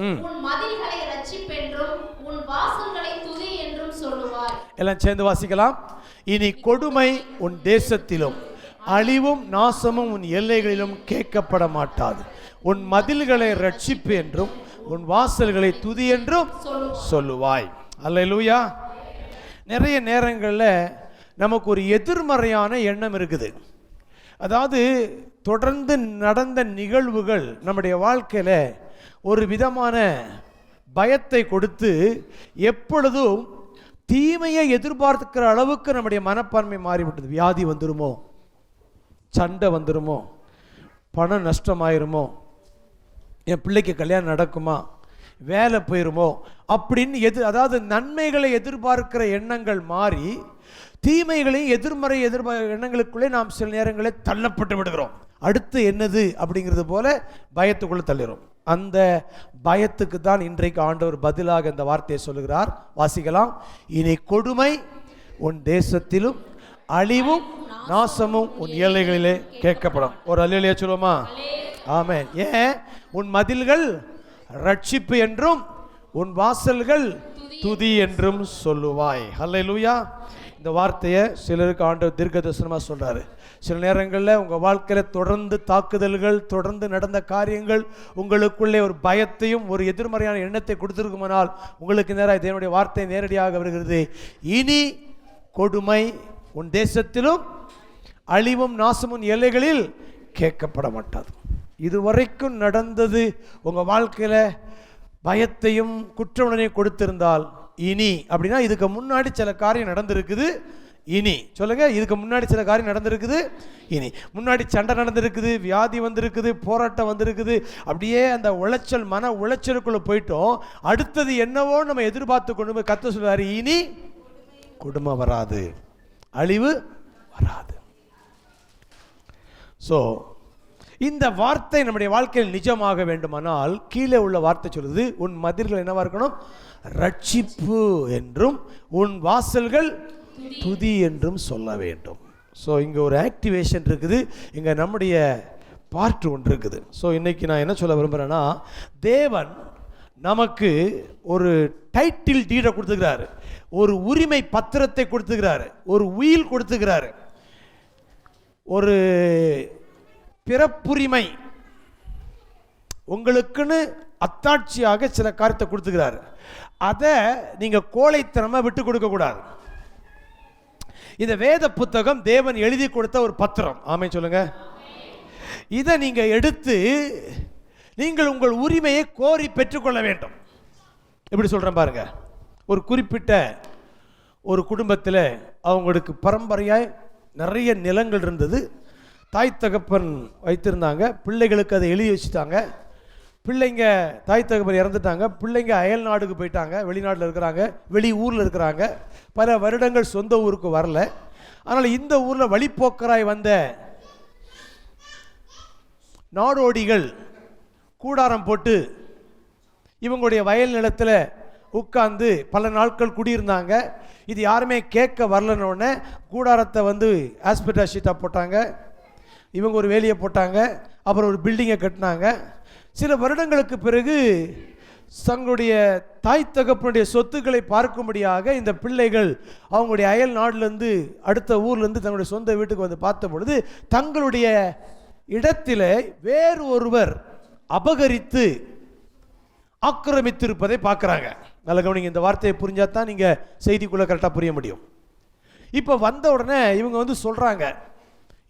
உன் மதில்களை இரட்சிப்பென்றும் உன் வாசல்களை துதி என்றும் சொல்லுவாய். எல்லாம் சேர்ந்து வாசிக்கலாம். இனி கொடுமை உன் தேசத்திலும் அழிவும் நாசமும் உன் எல்லைகளிலும் கேட்கப்பட மாட்டாது. உன் மதில்களை ரட்சிப்பு என்றும் உன் வாசல்களை துதி என்றும் சொல்லுவாய். அல்லேலூயா. நிறைய நேரங்களில் நமக்கு ஒரு எதிர்மறையான எண்ணம் இருக்குது. அதாவது தொடர்ந்து நடந்த நிகழ்வுகள் நம்முடைய வாழ்க்கையில் ஒரு விதமான பயத்தை கொடுத்து எப்பொழுதும் தீமையை எதிர்பார்க்கிற அளவுக்கு நம்முடைய மனப்பான்மை மாறிவிட்டது. வியாதி வந்துருமோ, சண்டை வந்துருமோ, பணம் நஷ்டமாயிருமோ, என் பிள்ளைக்கு கல்யாணம் நடக்குமா, வேலை போயிருமோ அப்படின்னு அதாவது நன்மைகளை எதிர்பார்க்கிற எண்ணங்கள் மாறி தீமைகளையும் எதிர்மறை எண்ணங்களுக்குள்ளே நாம் சில நேரங்களில் தள்ளப்பட்டு விடுகிறோம். அடுத்து என்னது அப்படிங்கிறது போல பயத்துக்குள்ளே தள்ளுகிறோம். அந்த பயத்துக்கு தான் இன்றைக்கு ஆண்டவர் பதிலாக இந்த வார்த்தையை சொல்லுகிறார். வாசிக்கலாம். இனி கொடுமை உன் தேசத்திலும் அழிவும் நாசமும் உன் எல்லைகளிலே கேட்கப்படும். ஒரு அல்லேலூயா சொல்லுமா? ஆமென். ஏன்? உன் மதில்கள் ரட்சிப்பு என்றும் உன் வாசல்கள் துதி என்றும் சொல்லுவாய். அல்லேலூயா. இந்த வார்த்தையை சிலருக்கு ஆண்டவர் தீர்க்க தரிசனமாக சொல்றாரு. சில நேரங்களில் உங்கள் வாழ்க்கையில் தொடர்ந்து தாக்குதல்கள், தொடர்ந்து நடந்த காரியங்கள் உங்களுக்குள்ளே ஒரு பயத்தையும் ஒரு எதிர்மறையான எண்ணத்தை கொடுத்திருக்குமானால் உங்களுக்கு நேராக தேவனுடைய வார்த்தை நேரடியாக வருகிறது. இனி கொடுமை உன் தேசத்திலும் அழிவும் நாசமும் எல்லைகளில் கேட்கப்பட மாட்டாது. இதுவரைக்கும் நடந்தது உங்கள் வாழ்க்கையில் பயத்தையும் குற்ற உணர்வையும் கொடுத்திருந்தால், இனி அப்படின்னா இதுக்கு முன்னாடி சில காரியம் நடந்திருக்குது. இனி சொல்லுங்க, இதுக்கு முன்னாடி சில காரியம் நடந்திருக்குது. இனி முன்னாடி சண்டை நடந்திருக்குது, வியாதி வந்திருக்குது, போராட்டம் வந்திருக்குது. அப்படியே அந்த உளைச்சல், மன உளைச்சலுக்குள்ள போயிட்டோம். அடுத்தது என்னவோ நம்ம எதிர்பார்த்து கொண்டு போய் கர்த்தர் சொல்றாரு, இனி கொடுமை வராது, அழிவு வராது. ஸோ இந்த வார்த்தை நம்முடைய வாழ்க்கையில் நிஜமாக வேண்டுமானால் கீழே உள்ள வார்த்தை சொல்லுது, உன் மதில்கள் என்னவா இருக்கணும்? ரட்சிப்பு என்றும் உன் வாசல்கள் துதி என்றும் சொல்ல வேண்டும். ஸோ இங்கே ஒரு ஆக்டிவேஷன் இருக்குது, இங்கே நம்முடைய பார்ட் ஒன்று இருக்குது. ஸோ இன்னைக்கு நான் என்ன சொல்ல விரும்புகிறேன்னா, தேவன் நமக்கு ஒரு டைட்டில் டீடை கொடுத்துக்கிறாரு, ஒரு உரிமை பத்திரத்தை கொடுத்துக்கிறாரு, ஒரு உயில் கொடுத்துக்கிறாரு, ஒரு பிறப்புரிமை உங்களுக்குன்னு அத்தாட்சியாக சில காரியத்தை கொடுத்துக்கிறாரு. அதை நீங்கள் கோழைத்தனமாக விட்டு கொடுக்க கூடாது. இந்த வேத புத்தகம் தேவன் எழுதி கொடுத்த ஒரு பத்திரம். ஆமென் சொல்லுங்க. இதை நீங்க எடுத்து நீங்கள் உங்கள் உரிமையை கோரி பெற்றுக்கொள்ள வேண்டும். எப்படி சொல்றேன் பாருங்க. ஒரு குறிப்பிட்ட ஒரு குடும்பத்தில் அவங்களுக்கு பரம்பரையாய் நிறைய நிலங்கள் இருந்தது. தாய் தகப்பன் வைத்திருந்தாங்க. பிள்ளைகளுக்கு அதை எழுதி வச்சுட்டாங்க. பிள்ளைங்க, தாய் தகப்பன் இறந்துட்டாங்க. பிள்ளைங்க அயல் நாடுக்கு போயிட்டாங்க, வெளிநாட்டில் இருக்கிறாங்க, வெளி ஊரில் இருக்கிறாங்க. பல வருடங்கள் சொந்த ஊருக்கு வரல. ஆனால் இந்த ஊரில் வழிப்போக்கராய் வந்த நாடோடிகள் கூடாரம் போட்டு இவங்களுடைய வயல் நிலத்தில் உட்கார்ந்து பல நாட்கள் குடியிருந்தாங்க. இது யாருமே கேட்க வரலன்னொடனே கூடாரத்தை வந்து ஆஸ்பெட்டாஸ் ஷீட்டாக போட்டாங்க. இவங்க ஒரு வேலியை போட்டாங்க, அப்புறம் ஒரு பில்டிங்கை கட்டினாங்க. சில வருடங்களுக்கு பிறகு தங்களுடைய தாய் தகப்பனுடைய சொத்துக்களை பார்க்கும்படியாக இந்த பிள்ளைகள் அவங்களுடைய அயல் நாட்டிலேருந்து, அடுத்த ஊர்லேருந்து தங்களுடைய சொந்த வீட்டுக்கு வந்து பார்த்த பொழுது தங்களுடைய இடத்தில் வேறு ஒருவர் அபகரித்து ஆக்கிரமித்திருப்பதை பார்க்குறாங்க. நல்ல கவனிங்க, இந்த வார்த்தையை புரிஞ்சால் தான் நீங்கள் செய்திக்குள்ளே கரெக்டாக புரிய முடியும். இப்போ வந்த உடனே இவங்க வந்து சொல்கிறாங்க,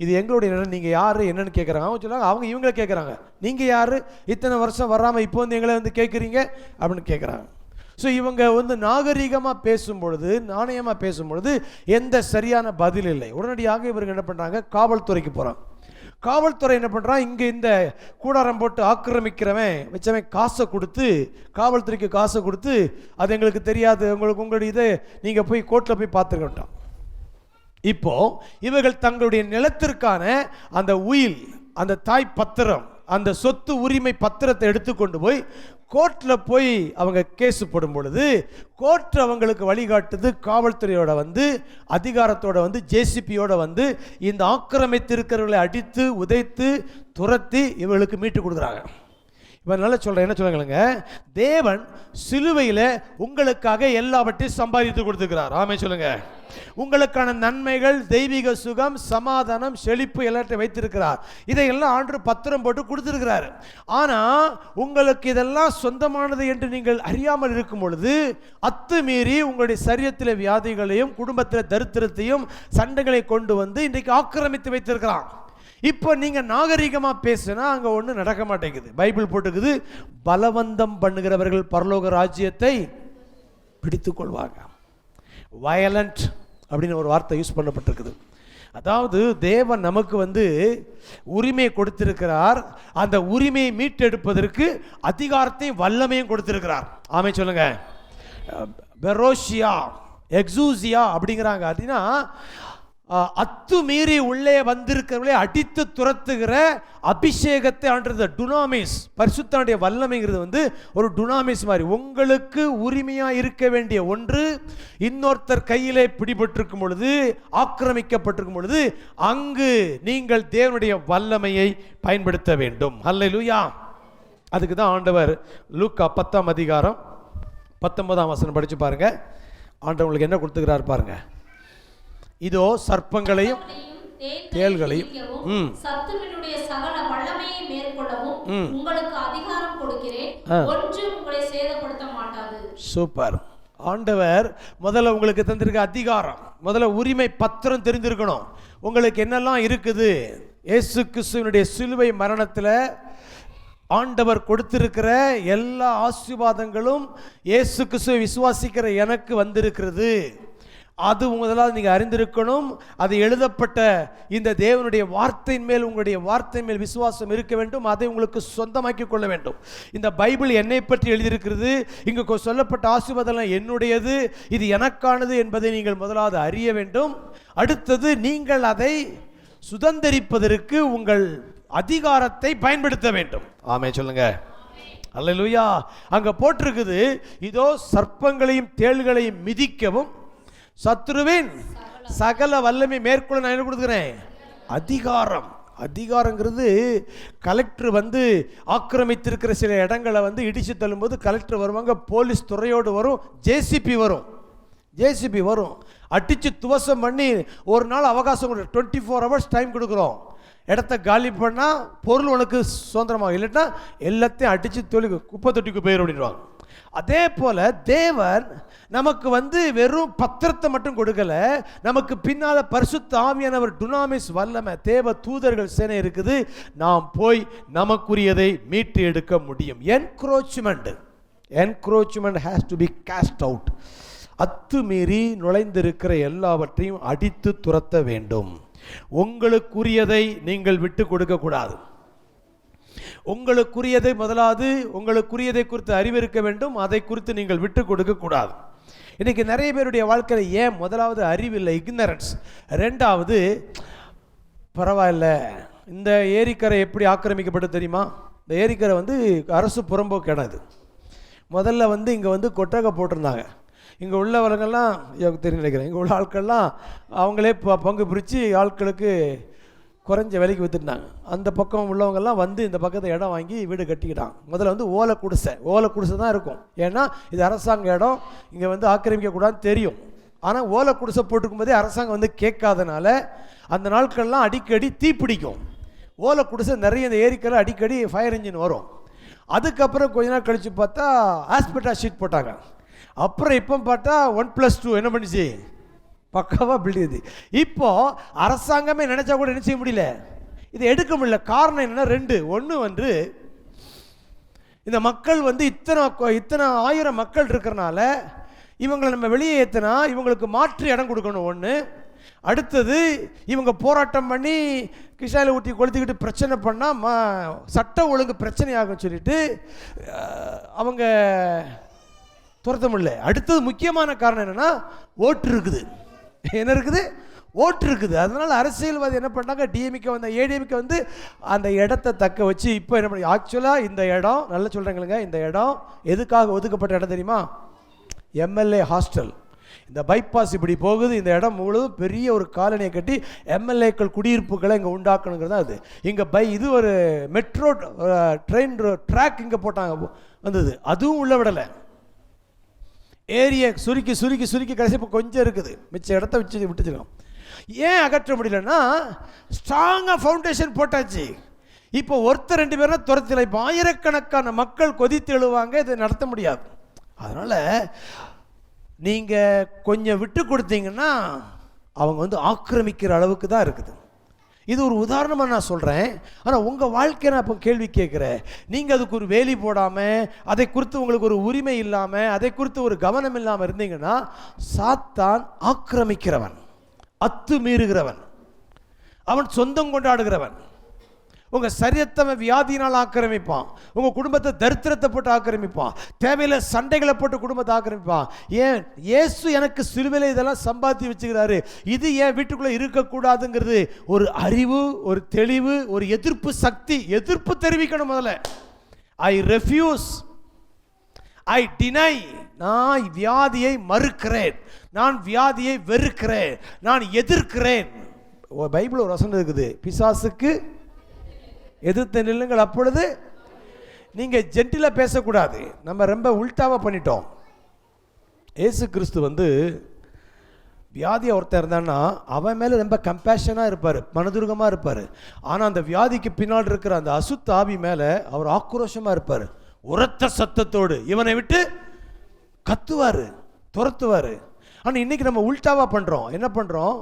இது எங்களுடைய இடம், நீங்கள் யார் என்னன்னு கேட்குறாங்க. அவங்க சொல்லுவாங்க, அவங்க இவங்களை கேட்குறாங்க, நீங்கள் யார், இத்தனை வருஷம் வராமல் இப்போ வந்து எங்களை வந்து கேட்குறீங்க அப்படின்னு கேட்குறாங்க. ஸோ இவங்க வந்து நாகரிகமாக பேசும்பொழுது, நாணயமாக பேசும்பொழுது எந்த சரியான பதில் இல்லை. உடனடியாக இவர்கள் என்ன பண்ணுறாங்க, காவல்துறைக்கு போகிறாங்க. காவல்துறை என்ன பண்ணுறான், இங்கே இந்த கூடாரம் போட்டு ஆக்கிரமிக்கிறவன் வச்சவன் காசை கொடுத்து, காவல்துறைக்கு காசை கொடுத்து, அது எங்களுக்கு தெரியாது, உங்களுடைய இதை நீங்கள் போய் கோர்ட்டில் போய் பார்த்துக்கிட்டான். இப்போ இவர்கள் தங்களுடைய நிலத்திற்கான அந்த உயில், அந்த தாய் பத்திரம், அந்த சொத்து உரிமை பத்திரத்தை எடுத்துக்கொண்டு போய் கோர்ட்டில் போய் அவங்க கேஸ் போடும் பொழுது கோர்ட் அவங்களுக்கு வழிகாட்டுது. காவல்துறையோட வந்து அதிகாரத்தோட வந்து ஜேசிபியோட வந்து இந்த ஆக்கிரமித்திருக்கிறவர்களை அடித்து உதைத்து துரத்தி இவர்களுக்கு மீட்டு கொடுக்குறாங்க. இப்போ நல்லா சொல்கிறேன், என்ன சொல்லுங்க, தேவன் சிலுவையில் உங்களுக்காக எல்லாவற்றையும் சம்பாதித்து கொடுத்துக்கிறார். ஆமென் சொல்லுங்க. உங்களுக்கான நன்மைகள், தெய்வீக சுகம், சமாதானம், செழிப்பு எல்லாத்தையும் வைத்திருக்கிறார். இதையெல்லாம் ஆண்டு பத்திரம் போட்டு கொடுத்துருக்கிறார். ஆனால் உங்களுக்கு இதெல்லாம் சொந்தமானது என்று நீங்கள் அறியாமல் இருக்கும் பொழுது அத்துமீறி உங்களுடைய சரீரத்தில் வியாதிகளையும் குடும்பத்தில் தரித்திரத்தையும் சண்டைகளை கொண்டு வந்து இன்றைக்கு ஆக்கிரமித்து வைத்திருக்கிறான். இப்போ நீங்கள் நாகரிகமாக பேசுனா அங்கே ஒன்றும் நடக்க மாட்டேங்குது. பைபிள் போட்டுக்குது, பலவந்தம் பண்ணுகிறவர்கள் பரலோக ராஜ்யத்தை பிடித்து கொள்வாங்க. வயலண்ட் அப்படின்னு ஒரு வார்த்தை யூஸ் பண்ணப்பட்டிருக்குது. அதாவது தேவன் நமக்கு உரிமை கொடுத்திருக்கிறார். அந்த உரிமையை மீட்டெடுப்பதற்கு அதிகாரத்தையும் வல்லமையும் கொடுத்திருக்கிறார். ஆமென் சொல்லுங்க. பெரோஷியா எக்ஸூசியா அப்படிங்கிறாங்க. அப்படின்னா அத்துமீறி உள்ளே வந்திருக்கிறவர்களே அடித்து துரத்துகிற அபிஷேகத்தை ஆண்டது டுனாமிஸ். பரிசுத்தனுடைய வல்லமைங்கிறது ஒரு டுனாமிஸ் மாதிரி. உங்களுக்கு உரிமையாக இருக்க வேண்டிய ஒன்று இன்னொருத்தர் கையிலே பிடிபட்டிருக்கும் பொழுது, ஆக்கிரமிக்கப்பட்டிருக்கும் பொழுது, அங்கு நீங்கள் தேவனுடைய வல்லமையை பயன்படுத்த வேண்டும். அல்லேலூயா. அதுக்கு தான் ஆண்டவர் லூக்கா 10ஆம் அதிகாரம் 19ஆம் வசனம் படித்து பாருங்க. ஆண்டவர் உங்களுக்கு என்ன கொடுத்துக்கிறார் பாருங்க. இதோ சர்ப்பங்களையும் தேள்களையும் சத்துருவினுடைய சகல வல்லமையை மேற்கொள்ளவும் உங்களுக்கு அதிகாரம் கொடுக்கிறேன், ஒன்றும் உங்களை சேதப்படுத்த மாட்டாது. சூப்பர். ஆண்டவர் முதல்ல உங்களுக்கு தந்திருக்க அதிகாரம், முதல்ல உரிமை பத்திரம் தெரிஞ்சிருக்கணும். உங்களுக்கு என்னெல்லாம் இருக்குது. இயேசு கிறிஸ்துவினுடைய சிலுவை மரணத்தில் ஆண்டவர் கொடுத்திருக்கிற எல்லா ஆசீர்வாதங்களும் இயேசு கிறிஸ்துவை விசுவாசிக்கிற எனக்கு வந்திருக்கிறது. அது முதலாவது நீங்கள் அறிந்திருக்கணும். அது எழுதப்பட்ட இந்த தேவனுடைய வார்த்தையின் மேல், உங்களுடைய வார்த்தை மேல் விசுவாசம் இருக்க வேண்டும். அதை உங்களுக்கு சொந்தமாக்கி கொள்ள வேண்டும். இந்த பைபிள் என்னை பற்றி எழுதியிருக்கிறது. இங்கு சொல்லப்பட்ட ஆசீர்வாதம் என்னுடையது, இது எனக்கானது என்பதை நீங்கள் முதலாவது அறிய வேண்டும். அடுத்தது, நீங்கள் அதை சுதந்திரிப்பதற்கு உங்கள் அதிகாரத்தை பயன்படுத்த வேண்டும். ஆமென் சொல்லுங்க. அல்லேலூயா. அங்க போட்டிருக்குது, இதோ சர்ப்பங்களையும் தேள்களையும் மிதிக்கவும் சத்துருவின் சகல வல்லமை மேற்கொள்ள நான் என்ன கொடுக்குறேன்? அதிகாரம். அதிகாரங்கிறது கலெக்டர் ஆக்கிரமித்திருக்கிற சில இடங்களை இடிச்சு தள்ளும்போது கலெக்டர் வருவாங்க, போலீஸ் துறையோடு வரும், ஜேசிபி வரும், அடித்து துவசம் பண்ணி ஒரு நாள் அவகாசம் 24 hours டைம் கொடுக்குறோம். இடத்த காலி பண்ணால் பொருள் உனக்கு சுதந்திரமாக, இல்லைன்னா எல்லாத்தையும் அடித்து குப்பை தொட்டிக்கு போயிடும் அப்படின்வாங்க. அதே போல தேவன் நமக்கு வெறும் பத்திரத்தை மட்டும் கொடுக்கல, நமக்கு பின்னால பரிசுத்த ஆவியானவர் டுனாமிஸ் வல்லமை, தேவ தூதர்கள் சேனை இருக்குது. நாம் போய் நமக்குரியதை மீட்டு எடுக்க முடியும். Encroachment has to be cast out. அத்துமீறி நுழைந்திருக்கிற எல்லாவற்றையும் அடித்து துரத்த வேண்டும். உங்களுக்குரியதை நீங்கள் விட்டு கொடுக்க கூடாது. உங்களுக்குரியதை முதலாவது உங்களுக்குரியதை குறித்து அறிவிருக்க வேண்டும். அதை குறித்து நீங்கள் விட்டு கொடுக்க கூடாது. இன்னைக்கு நிறைய பேருடைய வாழ்க்கையில் ஏன் முதலாவது அறிவில்லை, இக்னரன்ஸ். ரெண்டாவது, பரவாயில்ல, இந்த ஏரிக்கரை எப்படி ஆக்கிரமிக்கப்பட்டு தெரியுமா? இந்த ஏரிக்கரை அரசு புறம்போக்கு இடம். இது முதல்ல இங்கே கொட்டகை போட்டிருந்தாங்க. இங்கே உள்ளவர்களெல்லாம் தெரியும் நினைக்கிறேன், இங்கே உள்ள ஆட்கள்லாம் அவங்களே பங்கு பிரித்து ஆட்களுக்கு குறைஞ்ச விலைக்கு விற்றுட்டாங்க. அந்த பக்கம் உள்ளவங்கெல்லாம் இந்த பக்கத்தை இடம் வாங்கி வீடு கட்டிக்கிட்டாங்க. முதல்ல ஓலை குடிசை தான் இருக்கும். ஏன்னா இது அரசாங்க இடம், இங்கே ஆக்கிரமிக்கக்கூடாதுன்னு தெரியும். ஆனால் ஓலை குடிசை போட்டுக்கும் போதே அரசாங்கம் கேட்காதனால அந்த நாட்கள்லாம் அடிக்கடி தீப்பிடிக்கும். ஓலை குடிசை நிறைய இந்த ஏரிக்கரை அடிக்கடி ஃபயர் இன்ஜின் வரும். அதுக்கப்புறம் கொஞ்ச நாள் கழித்து பார்த்தா ஆஸ்பெட்டா ஷீட் போட்டாங்க. அப்புறம் இப்போ பார்த்தா 1+2 என்ன பண்ணிச்சு, பக்காவாக பில்டிங். இப்போ அரசாங்கமே நினைச்சா கூட என்ன செய்ய முடியல, இதை எடுக்க முடியல. காரணம் என்னன்னா 2. ஒன்று இந்த மக்கள் இத்தனை ஆயிரம் மக்கள் இருக்கிறனால இவங்களை நம்ம வெளியே ஏற்றினா இவங்களுக்கு மாற்று இடம் கொடுக்கணும். ஒன்று. அடுத்தது, இவங்க போராட்டம் பண்ணி கிருஷ்ணாயில் ஊற்றி கொளுத்திக்கிட்டு பிரச்சனை பண்ணால் சட்ட ஒழுங்கு பிரச்சனையாகும் சொல்லிட்டு அவங்க துரத்த முடியல. அடுத்தது முக்கியமான காரணம் என்னன்னா ஓட்டு இருக்குது. என்ன இருக்குது? ஓட்டு இருக்குது. அதனால அரசியல்வாதி என்ன பண்ணாங்க, டிஎம்கே ஏடிஎம்கே அந்த இடத்தை தக்க வச்சு இப்போ என்ன பண்ணி, ஆக்சுவலாக இந்த இடம் நல்லா சொல்கிறாங்களுங்க, இந்த இடம் எதுக்காக ஒதுக்கப்பட்ட இடம் தெரியுமா? MLA hostel. இந்த பைபாஸ் இப்படி போகுது, இந்த இடம் முழுவதும் பெரிய ஒரு காலனியை கட்டி எம்எல்ஏக்கள் குடியிருப்புகளை இங்கே உண்டாக்கணுங்கிறது தான் அது. இங்கே இது ஒரு மெட்ரோ ட்ரெயின் ட்ராக் இங்கே போட்டாங்க வந்தது, அதுவும் உள்ள விடலை. ஏரியை சுருக்கி சுருக்கி சுருக்கி கடைசி இப்போ கொஞ்சம் இருக்குது, மிச்ச இடத்த வச்சு விட்டுச்சிருக்கோம். ஏன் அகற்ற முடியலன்னா ஸ்ட்ராங்காக ஃபவுண்டேஷன் போட்டாச்சு. இப்போ ஒருத்தர் 2 பேரும் துரத்தில் இப்போ ஆயிரக்கணக்கான மக்கள் கொதித்து எழுவாங்க, இதை நடத்த முடியாது. அதனால் நீங்கள் கொஞ்சம் விட்டு கொடுத்தீங்கன்னா அவங்க ஆக்கிரமிக்கிற அளவுக்கு தான் இருக்குது. இது ஒரு உதாரணமாக நான் சொல்கிறேன். ஆனால் உங்கள் வாழ்க்கையை நான் இப்போ கேள்வி கேட்குறேன். நீங்கள் அதுக்கு ஒரு வேலி போடாமல், அதை குறித்து உங்களுக்கு ஒரு உரிமை இல்லாமல், அதை குறித்து ஒரு கவனம் இல்லாமல் இருந்தீங்கன்னா சாத்தான் ஆக்கிரமிக்கிறவன், அத்துமீறுகிறவன், அவன் சொந்தம் கொண்டாடுகிறவன். உங்கள் சரீரத்தை வியாதியினால் ஆக்கிரமிப்பான், உங்கள் குடும்பத்தை தரித்திரத்தை போட்டு ஆக்கிரமிப்பான், தேவையில்லை சண்டைகளை போட்டு குடும்பத்தை ஆக்கிரமிப்பான். ஏன் இயேசு எனக்கு சிலுவையில் இதெல்லாம் சம்பாதி வச்சுக்கிறாரு, இது ஏன் வீட்டுக்குள்ளே இருக்கக்கூடாதுங்கிறது ஒரு அறிவு, ஒரு தெளிவு, ஒரு எதிர்ப்பு சக்தி. எதிர்ப்பு தெரிவிக்கணும் முதல்ல. ஐ ரெஃப்யூஸ், ஐ டினை. நான் வியாதியை மறுக்கிறேன், நான் வியாதியை வெறுக்கிறேன், நான் எதிர்க்கிறேன். பைபிள் ஒரு வசனம் இருக்குது, பிசாசுக்கு எதிர்த்து நில்லுங்கள் அப்பொழுது. நீங்கள் ஜென்டிலாக பேசக்கூடாது, நம்ம ரொம்ப உல்டாவாக பண்ணிட்டோம். ஏசு கிறிஸ்து வியாதியை ஒருத்தர் இருந்தான்னா அவன் மேலே ரொம்ப கம்பேஷனாக இருப்பார், மனதுருகமாக இருப்பார். ஆனால் அந்த வியாதிக்கு பின்னால் இருக்கிற அந்த அசுத்த ஆவி மேலே அவர் ஆக்ரோஷமாக இருப்பார். உரத்த சத்தத்தோடு இவனை விட்டு கத்துவார், துரத்துவார். ஆனால் இன்றைக்கி நம்ம உல்டாவாக பண்ணுறோம். என்ன பண்ணுறோம்?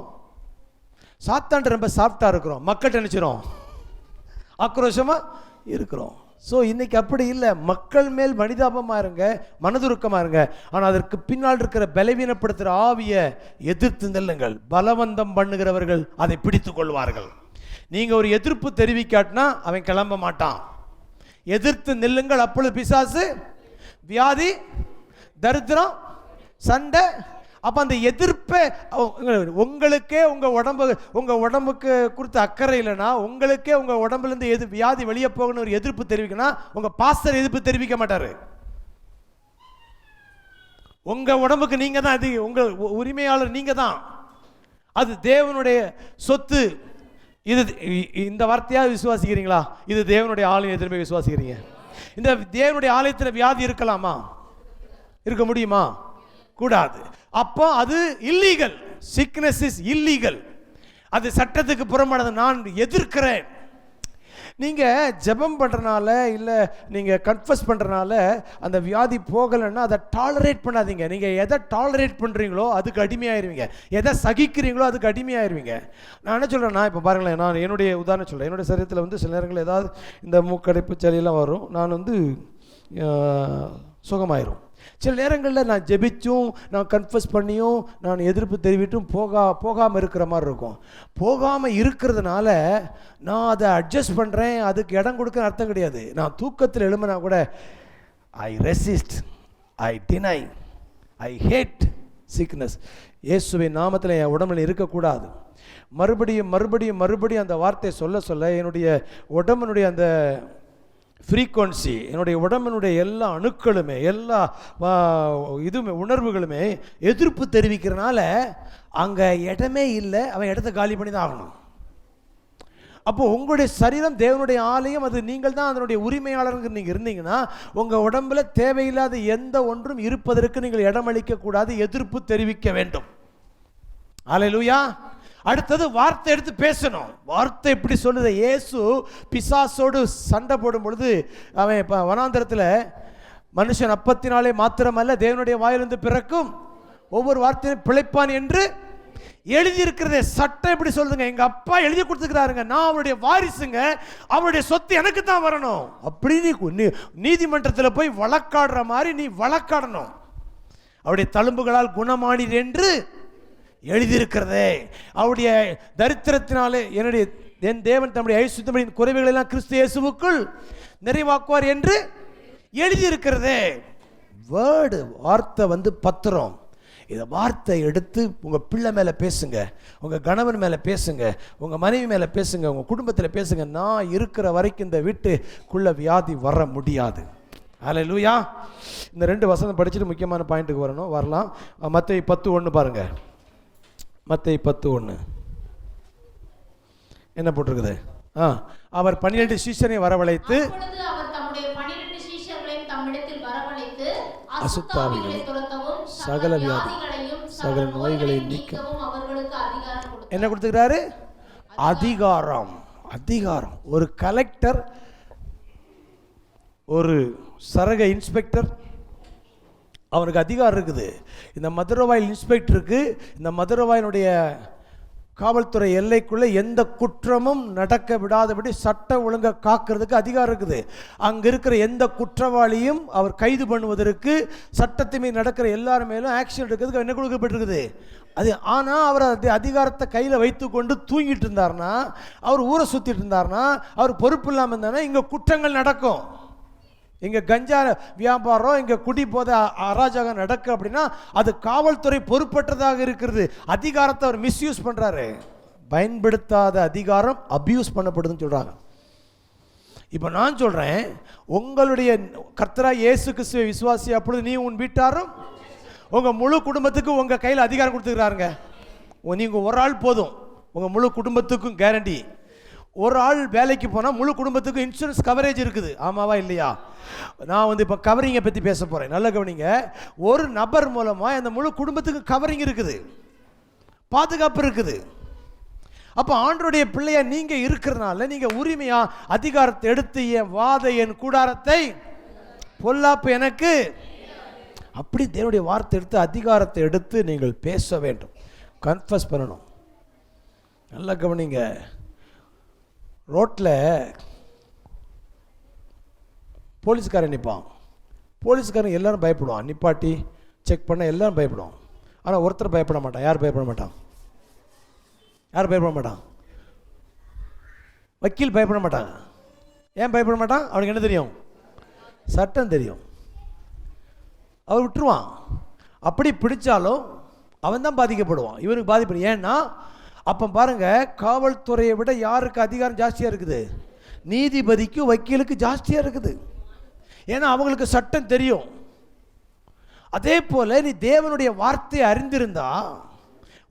சாத்தான்ட்டு ரொம்ப சாஃப்டாக இருக்கிறோம், மக்கள்கிட்ட நினச்சிரும் ஆக்ரோஷமாக இருக்கிறோம். ஸோ இன்றைக்கி அப்படி இல்லை. மக்கள் மேல் மனிதாபமாக இருங்க, மனதுருக்கமாக இருங்க. ஆனால் அதற்கு பின்னால் இருக்கிற பலவீனப்படுத்துகிற ஆவியை எதிர்த்து நில்லுங்கள். பலவந்தம் பண்ணுகிறவர்கள் அதை பிடித்து கொள்வார்கள். நீங்கள் ஒரு எதிர்ப்பு தெரிவிக்காட்டினா அவன் கிளம்ப மாட்டான். எதிர்த்து நில்லுங்கள், அப்பொழுது பிசாசு, வியாதி, தரித்திரம், சண்டை. அப்போ அந்த எதிர்ப்பை உங்களுக்கே உங்கள் உடம்புக்கு கொடுத்த அக்கறை இல்லைன்னா, உங்களுக்கே உங்கள் உடம்புலேருந்து வியாதி வெளியே போகணும் ஒரு எதிர்ப்பு தெரிவிக்கணும். உங்கள் பாஸ்டர் எதிர்ப்பு தெரிவிக்க மாட்டார். உங்கள் உடம்புக்கு நீங்கள் தான் அது, உங்கள் உரிமையாளர் நீங்கள் தான். அது தேவனுடைய சொத்து. இது இந்த வார்த்தையாக விசுவாசிக்கிறீங்களா? இது தேவனுடைய ஆலயம், எதிர்ப்பு விசுவாசிக்கிறீங்க? இந்த தேவனுடைய ஆலயத்தில் வியாதி இருக்கலாமா? இருக்க முடியுமா? கூடாது. அப்போ அது இல்லீகல். Sickness is illegal. அது சட்டத்துக்கு புறம்பானது. நான் எதிர்க்கிறேன். நீங்கள் ஜெபம் பண்ணுறனால, இல்லை நீங்கள் கன்ஃபஸ் பண்ணுறனால அந்த வியாதி போகலைன்னா அதை டாலரேட் பண்ணாதீங்க. நீங்கள் எதை டாலரேட் பண்ணுறீங்களோ அதுக்கு அடிமையாயிருவீங்க, எதை சகிக்கிறீங்களோ அதுக்கு அடிமையாயிருவீங்க. நான் என்ன சொல்கிறேன்னா, இப்போ பாருங்களேன், நான் என்னுடைய உதாரணம் சொல்கிறேன். என்னுடைய சரீரத்தில் சில நேரங்கள் ஏதாவது இந்த மூக்கடைப்பு சளியெல்லாம் வரும், நான் சுகமாயிரும். சில நேரங்களில் நான் ஜெபிச்சும், நான் கன்ஃபஸ் பண்ணியும், நான் எதிர்ப்பு தெரிவிட்டும் போகாமல் இருக்கிற மாதிரி இருக்கும். போகாமல் இருக்கிறதுனால நான் அதை அட்ஜஸ்ட் பண்ணுறேன், அதுக்கு இடம் கொடுக்க அர்த்தம் கிடையாது. நான் தூக்கத்தில் எழும்பினா கூட I resist, I deny, I hate sickness. இயேசுவின் நாமத்தில் என் உடம்பில் இருக்கக்கூடாது. மறுபடியும் மறுபடியும் மறுபடியும் அந்த வார்த்தையை சொல்ல சொல்ல என்னுடைய உடம்பினுடைய அந்த ஃப்ரீக்வன்சி, என்னுடைய உடம்பினுடைய எல்லா அணுக்களுமே, எல்லா இதுவுமே, உணர்வுகளுமே எதிர்ப்பு தெரிவிக்கிறனால அங்கே இடமே இல்லை. அவன் இடத்த காலி பண்ணி தான் ஆகணும். அப்போது உங்களுடைய சரீரம் தேவனுடைய ஆலயம், அது நீங்கள் தான் அதனுடைய உரிமையாளர்கள். நீங்கள் இருந்தீங்கன்னா உங்கள் உடம்புல தேவையில்லாத எந்த ஒன்றும் இருப்பதற்கு நீங்கள் இடமளிக்கக்கூடாது, எதிர்ப்பு தெரிவிக்க வேண்டும். அல்லேலூயா. அடுத்தது வார்த்தை எடுத்து பேசணும். வார்த்தை எப்படி சொல்லுது? இயேசு பிசாசோடு சண்டை போடும் பொழுது அவன் இப்போ வனாந்தரத்தில் மனுஷன் அப்பத்தினாலே மாத்திரமல்ல தேவனுடைய வாயிலிருந்து பிறக்கும் ஒவ்வொரு வார்த்தையும் பிழைப்பான் என்று எழுதியிருக்கிறதே. சட்டம் எப்படி சொல்லுதுங்க? எங்கள் அப்பா எழுதி கொடுத்துக்கிறாருங்க, நான் அவருடைய வாரிசுங்க, அவருடைய சொத்து எனக்கு தான் வரணும். அப்படி நீதிமன்றத்தில் போய் வழக்காடுற மாதிரி நீ வழக்காடணும். அவருடைய தழும்புகளால் குணமானீர் என்று எழுதியிருக்கிறதே. அவருடைய தரித்திரத்தினாலே என் தேவன் தம்முடைய ஐசுத்தமின் குறைவுகள் எல்லாம் கிறிஸ்து இயேசுவுக்குள் நிறைவாக்குவார் என்று எழுதியிருக்கிறதே. வேர்டு, வார்த்தை பத்திரம். இதை வார்த்தை எடுத்து உங்கள் பிள்ளை மேலே பேசுங்க, உங்கள் கணவன் மேலே பேசுங்க, உங்கள் மனைவி மேலே பேசுங்க, உங்கள் குடும்பத்தில் பேசுங்க. நான் இருக்கிற வரைக்கும் இந்த வீட்டுக்குள்ளே வியாதி வர முடியாது. ஹல்லேலூயா. இந்த 2 வசனம் படிச்சுட்டு முக்கியமான பாயிண்ட்டுக்கு வரலாம். மத்தேயு 10:1 பாருங்க. மத்தேயு 10:1 என்ன போட்டிருக்குது? அவர் 12 சீஷரை வரவழைத்து அசுத்தாவிகளை துரத்தவும் சகல வியாதிகளையும் சகல நோய்களையும் நீக்கவும் அவர்களுக்கு அதிகாரம் என்ன கொடுத்துக்கிறாரு? அதிகாரம். ஒரு கலெக்டர், ஒரு சரக இன்ஸ்பெக்டர், அவனுக்கு அதிகாரம் இருக்குது. இந்த மதுரவாயில் இன்ஸ்பெக்டருக்கு இந்த மதுரவாயினுடைய காவல்துறை எல்லைக்குள்ளே எந்த குற்றமும் நடக்க விடாதபடி சட்ட ஒழுங்கை காக்கிறதுக்கு அதிகாரம் இருக்குது. அங்கே இருக்கிற எந்த குற்றவாளியும் அவர் கைது பண்ணுவதற்கு, சட்டத்தை மீறி நடக்கிற எல்லாரும் மேலும் ஆக்ஷன் எடுக்கிறதுக்கு என்ன கொடுக்கப்பட்டிருக்குது அது. ஆனால் அவர் அந்த அதிகாரத்தை கையில் வைத்து கொண்டு தூங்கிட்டு இருந்தார்னா, அவர் ஊரை சுற்றிட்டு இருந்தார்னா, அவர் பொறுப்பு இல்லாமல் இருந்தார்னா இங்கே குற்றங்கள் நடக்கும். இங்கே கஞ்சா வியாபாரம், இங்கே குடி போத அராஜகம் நடக்கு அப்படின்னா அது காவல்துறை பொறுப்பற்றதாக இருக்கிறது. அதிகாரத்தை அவர் மிஸ்யூஸ் பண்ணுறாரு. பயன்படுத்தாத அதிகாரம் அபியூஸ் பண்ணப்படுதுன்னு சொல்கிறாங்க. இப்போ நான் சொல்கிறேன், உங்களுடைய கர்த்தராகிய இயேசு கிறிஸ்துவை விசுவாசி, அப்பொழுது நீ உன் வீட்டாரும் உங்கள் முழு குடும்பத்துக்கு உங்கள் கையில் அதிகாரம் கொடுத்துக்கிறாருங்க. நீங்கள் ஒரு ஆள் போதும், உங்கள் முழு குடும்பத்துக்கும் கேரண்டி. ஒரு ஆள் வேலைக்கு போனால் முழு குடும்பத்துக்கும் இன்சூரன்ஸ் கவரேஜ் இருக்குது. ஆமாவா இல்லையா? நான் இப்போ கவரிங்கை பற்றி பேச போகிறேன். நல்ல கவனிங்க. ஒரு நபர் மூலமாக அந்த முழு குடும்பத்துக்கு கவரிங் இருக்குது, பாதுகாப்பு இருக்குது. அப்போ ஆண்டவருடைய பிள்ளையா நீங்கள் இருக்கிறனால நீங்கள் உரிமையாக அதிகாரத்தை எடுத்து, என் வாதை என் கூடாரத்தை பொல்லாப்பு எனக்கு, அப்படி தேவனுடைய வார்த்தை எடுத்து அதிகாரத்தை எடுத்து நீங்கள் பேச வேண்டும், கன்ஃபஸ் பண்ணணும். நல்ல கவனிங்க. ரோட்டில் போலீஸ்காரன் நிற்பான். போலீஸ்காரன் எல்லாரும் பயப்படுவான். நிப்பாட்டி செக் பண்ண எல்லாரும் பயப்படுவான். ஆனால் ஒருத்தர் பயப்பட மாட்டான். யார் பயப்பட மாட்டான்? வக்கீல் பயப்பட மாட்டாங்க. ஏன் பயப்பட மாட்டான்? அவனுக்கு என்ன தெரியும்? சட்டம் தெரியும். அவர் விட்டுருவான். அப்படி பிடிச்சாலும் அவன் தான் பாதிக்கப்படுவான். இவனுக்கு பாதிப்படும். ஏன்னா அப்போ பாருங்க, காவல்துறையை விட யாருக்கு அதிகாரம் ஜாஸ்தியாக இருக்குது? நீதிபதிக்கும் வக்கீலுக்கு ஜாஸ்தியாக இருக்குது. ஏன்னா அவங்களுக்கு சட்டம் தெரியும். அதே போல நீ தேவனுடைய வார்த்தையை அறிந்திருந்தா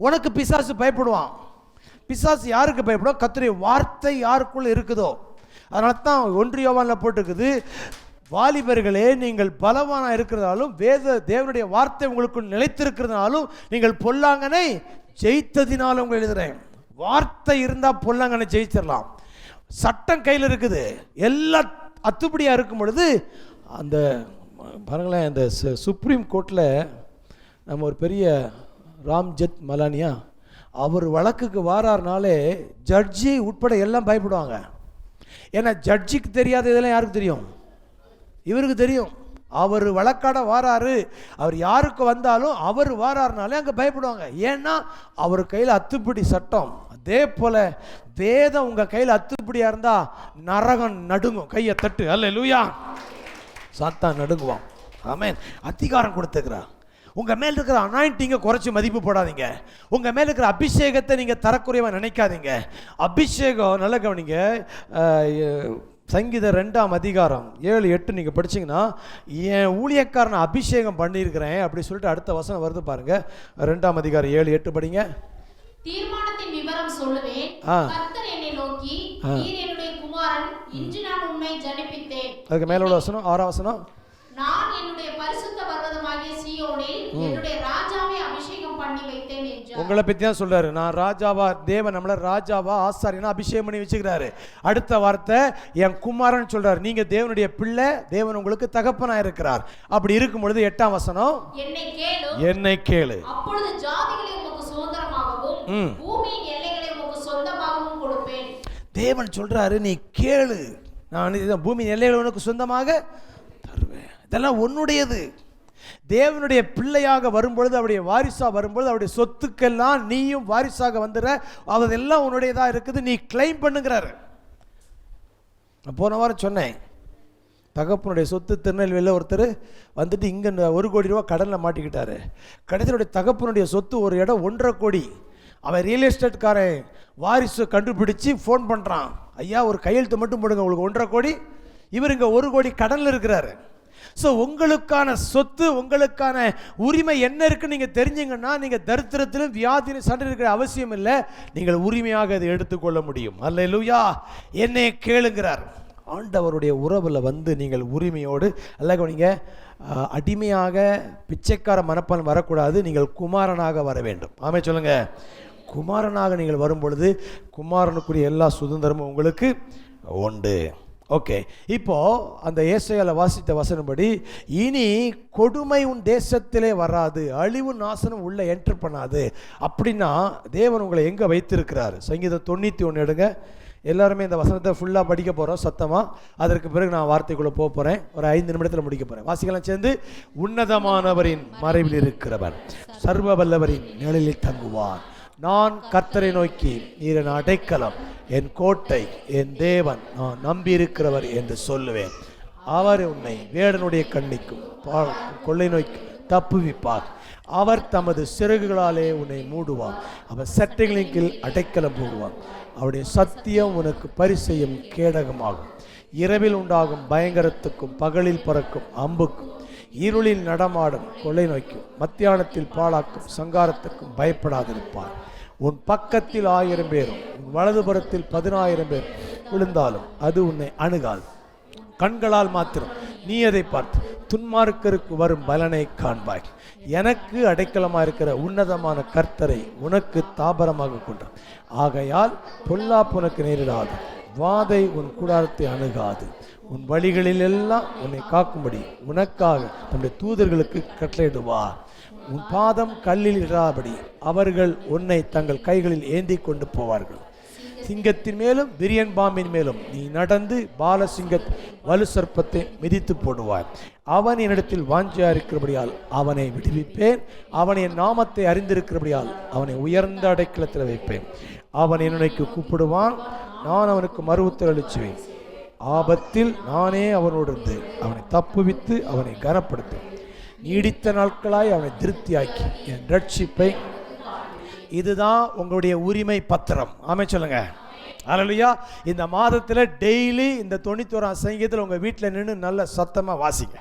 உனக்கு பிசாசு பயப்படுவான். பிசாசு யாருக்கு பயப்படுவோம்? கர்த்தருடைய வார்த்தை யாருக்குள்ள இருக்குதோ. அதனால தான் 1 யோவானில் போட்டிருக்குது, வாலிபர்களே நீங்கள் பலவானா இருக்கிறதாலும் தேவனுடைய வார்த்தை உங்களுக்குள் நிலைத்திருக்கிறதுனாலும் நீங்கள் பொல்லாங்கனை ஜெயித்ததினாலும் உங்களை எழுதுறேன். வார்த்தை இருந்தால் பொல்லாங்கனை ஜெயிச்சிடலாம். சட்டம் கையில் இருக்குது. எல்லாம் அத்துப்படியாக இருக்கும் பொழுது அந்த பாருங்களேன், அந்த சுப்ரீம் கோர்ட்டில் நம்ம ஒரு பெரிய ராம்ஜெத் மலானியா அவர் வழக்குக்கு வாராருனாலே ஜட்ஜி உட்பட எல்லாம் பயப்படுவாங்க. ஏன்னா ஜட்ஜிக்கு தெரியாத இதெல்லாம் யாருக்கு தெரியும்? இவருக்கு தெரியும். அவர் வழக்காட வாராரு, அவர் யாருக்கு வந்தாலும் அவர் வாராருனாலே அங்கே பயப்படுவாங்க. ஏன்னா அவர் கையில் அத்துப்படி சட்டம். அதே போல வேதம் உங்கள் கையில் அத்துப்படியாக இருந்தால் நரகம் நடுங்கும். கையை தட்டு அல்லேலூயா. சாத்தான் நடுங்குவான். ஆமென். அதிகாரம் கொடுத்துக்கிறா. உங்கள் மேல் இருக்கிற அனாயிண்டிங்கை குறைச்சி மதிப்பு போடாதீங்க. உங்கள் மேல் இருக்கிற அபிஷேகத்தை நீங்கள் தரக்குறைவாக நினைக்காதீங்க. அபிஷேகம் நல்ல கவனிங்க. சங்கீதம் 2ஆம் அதிகாரம் 7-8 நீங்கள் படிச்சிங்கன்னா, என் ஊழியக்காரனை அபிஷேகம் பண்ணியிருக்கிறேன் அப்படி சொல்லிட்டு அடுத்த வசனம் வருது பாருங்க. 2ஆம் அதிகாரம் 7-8 படிங்க. தீர்மானத்தின் விவரம் சொல்லுவேன். கர்த்தர் என்னை நோக்கி, நீர் என்னுடைய குமாரன், இன்று நான் உம்மை ஜனிப்பித்தேன். அதுக்கு மேலோட வசனம் 6ஆம் வசனம். நான் என்னுடைய பரிசுத்த பர்வதமாகிய சீயோனில் என்னுடைய ராஜாவை அபிஷேகம் பண்ணி வைத்தேன் என்றார். உங்களை பத்தி தான் சொல்றாரு. நான் ராஜாவா, தேவன் நம்மள ராஜாவா ஆசாரியனா அபிஷேகம் பண்ணி வச்சுக்கிறாரு. அடுத்த வார்த்தை என் குமாரன் சொல்றாரு. நீங்க தேவனுடைய பிள்ளை, தேவன் உங்களுக்கு தகப்பனா இருக்கிறார். அப்படி இருக்கும் பொழுது 8ஆம் வசனம், என்னை கேளு அப்பொழுது ஜாதிகளை உமக்கு சுதந்திரமாகவும் பூமியின் எல்லைகளை உமக்கு சொந்தமாகவும் கொடுப்பேன். தேவன் சொல்றாரு, நீ கேளு, நான் பூமியின் எல்லைகளை உனக்கு சொந்தமாக தருவேன். இதெல்லாம் உன்னுடையது. தேவனுடைய பிள்ளையாக வரும்பொழுது, அவருடைய வாரிசாக வரும்பொழுது, அவருடைய சொத்துக்கெல்லாம் நீயும் வாரிசாக வந்துடுற, அதெல்லாம் உன்னுடையதாக இருக்குது, நீ கிளைம் பண்ணுங்கிறாரு. போன வாரம் சொன்னேன், தகப்பனுடைய சொத்து திருநெல்வேலியில் ஒருத்தர் வந்துட்டு இங்கே 1 கோடி ரூபா கடனில் மாட்டிக்கிட்டாரு. கடைசியுடைய தகப்பனுடைய சொத்து ஒரு இடம் 1.5 கோடி. அவன் ரியல் எஸ்டேட்காரன் வாரிசு கண்டுபிடிச்சி ஃபோன் பண்ணுறான், ஐயா ஒரு கையெழுத்து மட்டும் போடுங்க உங்களுக்கு 1.5 கோடி. இவர் இங்கே 1 கோடி கடனில் இருக்கிறாரு. ஸோ உங்களுக்கான சொத்து, உங்களுக்கான உரிமை என்ன இருக்குன்னு நீங்கள் தெரிஞ்சிங்கன்னா நீங்கள் தரித்திரத்திலும் வியாதியிலும் சண்டை இருக்கிற அவசியம் இல்லை. நீங்கள் உரிமையாக அதை எடுத்துக்கொள்ள முடியும். அல்லேலூயா. என்னை கேளுங்கிறார். ஆண்டவருடைய உறவில் வந்து நீங்கள் உரிமையோடு அல்ல, நீங்கள் அடிமையாக பிச்சைக்கார மனப்பான் வரக்கூடாது. நீங்கள் குமாரனாக வர வேண்டும். ஆமே சொல்லுங்க. குமாரனாக நீங்கள் வரும் பொழுது குமாரனுக்குரிய எல்லா சுதந்திரமும் உங்களுக்கு உண்டு. ஓகே, இப்போ அந்த ஏசாயால வாசித்த வசனப்படி இனி கொடுமை உன் தேசத்திலே வராது, அழிவு நாசனம் உள்ள என்டர் பண்ணாது. அப்படின்னா தேவன் உங்களை எங்கே வைத்திருக்கிறார்? சங்கீதம் 91 எடுங்க. எல்லாருமே இந்த வசனத்தை ஃபுல்லாக படிக்க போகிறோம் சத்தமாக. அதற்கு பிறகு நான் வார்த்தைக்குள்ளே போக போகிறேன். ஒரு 5 நிமிடத்தில் முடிக்க போகிறேன். வாசிக்கலாம் சேர்ந்து. உன்னதமானவரின் மறைவில் இருக்கிறவர் சர்வ வல்லவரின் நிழலில் தங்குவார். நான் கர்த்தரை நோக்கி, நீர் என் அடைக்கலம், என் கோட்டை, என் தேவன், நான் நம்பியிருக்கிறவர் என்று சொல்லுவேன். அவர் உன்னை வேடனுடைய கண்ணிக்கும் கொள்ளை நோய்க்கு தப்புவிப்பார். அவர் தமது சிறகுகளாலே உன்னை மூடுவார். அவர் சட்டைகளின் கீழ் அடைக்கலம் போடுவார். அவருடைய சத்தியம் உனக்கு பரிசெய்யும் கேடகமாகும். இரவில் உண்டாகும் பயங்கரத்துக்கும் பகலில் பறக்கும் அம்புக்கும் இருளில் நடமாடும் கொள்ளை நோய்க்கும் மத்தியானத்தில் பாழாக்கும் சங்காரத்துக்கும் பயப்படாதிருப்பார். உன் பக்கத்தில் 1000 பேரும் உன் வலதுபுறத்தில் 10,000 பேர் விழுந்தாலும் அது உன்னை அணுகாது. கண்களால் மாத்திரம் நீ அதை பார்த்து துன்மார்க்கருக்கு வரும் பலனை காண்பாய். எனக்கு அடைக்கலமாக இருக்கிற உன்னதமான கர்த்தரை உனக்கு தாபரமாக கொண்டான். ஆகையால் பொல்லாப்பு உனக்கு நேரிடாது, வாதை உன் கூடாரத்தை அணுகாது. உன் வழிகளில் எல்லாம் உன்னை காக்கும்படி உனக்காக தம்முடைய தூதர்களுக்கு கட்டளையிடுவார். உன் பாதம் கல்லில் இடாதபடி அவர்கள் உன்னை தங்கள் கைகளில் ஏந்தி கொண்டு போவார்கள். சிங்கத்தின் மேலும் விரியன் பாம்பின் மேலும் நீ நடந்து பாலசிங்க வலு சர்ப்பத்தை மிதித்து போடுவாய். அவன் என்னிடத்தில் வாஞ்சியா இருக்கிறபடியால் அவனை விடுவிப்பேன். அவன் என் நாமத்தை அறிந்திருக்கிறபடியால் அவனை உயர்ந்த அடைக்கலத்தில் வைப்பேன். அவன் என்னைக்கு கூப்பிடுவான், நான் அவனுக்கு மறு உத்தரவு அளிச்சுவேன். ஆபத்தில் நானே அவனோடு இருந்து அவனை தப்புவித்து அவனை கனப்படுத்தும். நீடித்த நாட்களாய் அவனை திருப்தியாக்கி என் ரட்சிப்பை. இதுதான் உங்களுடைய உரிமை பத்திரம். ஆமே சொல்லுங்க. அல்லேலூயா. இந்த மாதத்தில் டெய்லி இந்த 91ஆம் சங்கீதத்தில் உங்கள் வீட்டில் நின்று நல்ல சத்தமாக வாசிங்க.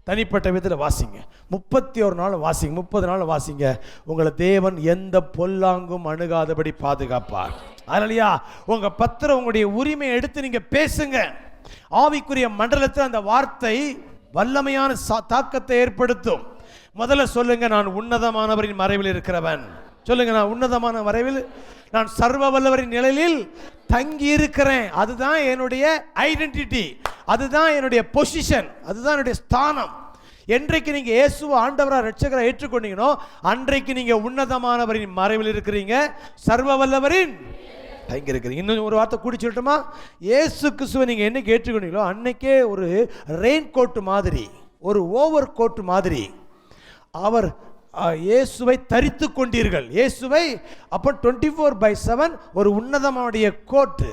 தனிப்பட்ட விதத்தில் வாசிங்க. 31 நாள் வாசிங்க, 30 நாள் வாசிங்க. உங்களை தேவன் எந்த பொல்லாங்கும் அணுகாதபடி பாதுகாப்பார். அல்லேலூயா. உங்கள் பத்திரம், உங்களுடைய உரிமையை எடுத்து நீங்கள் பேசுங்க. ஆவிக்குரிய மண்டலத்தில் அந்த வார்த்தை வல்லமையான தாக்கத்தை ஏற்படுத்தும். முதல்ல சொல்லுங்க, நான் உன்னதமானவரின் மறைவில் இருக்கிறவன். சொல்லுங்க, நான் உன்னதமான மறைவில், நான் சர்வ வல்லவரின் நிழலில் தங்கி இருக்கிறேன். அதுதான் என்னுடைய ஐடென்டிட்டி, அதுதான் என்னுடைய பொசிஷன், அதுதான் என்னுடைய ஸ்தானம். என்றைக்கு நீங்க இயேசுவை ஆண்டவரா ரட்சகரா ஏற்றுக்கொண்டீங்களோ அன்றைக்கு நீங்க உன்னதமானவரின் மறைவில் இருக்கிறீங்க, சர்வ வல்லவரின் தங்கி இருக்கிறீங்க. இன்னும் ஒரு வார்த்தை கூடி சொல்லட்டுமா? இயேசு கிறிஸ்துவை நீங்க என்னைக்கு ஏற்றுக்கொண்டீங்களோ அன்னைக்கே ஒரு ரெயின் கோட் மாதிரி, ஒரு ஓவர் கோட் மாதிரி அவர் இயேசுவை தரித்து கொண்டீர்கள். இயேசுவை அப்போ 24/7 ஒரு உன்னதமானுடைய கோட்டு,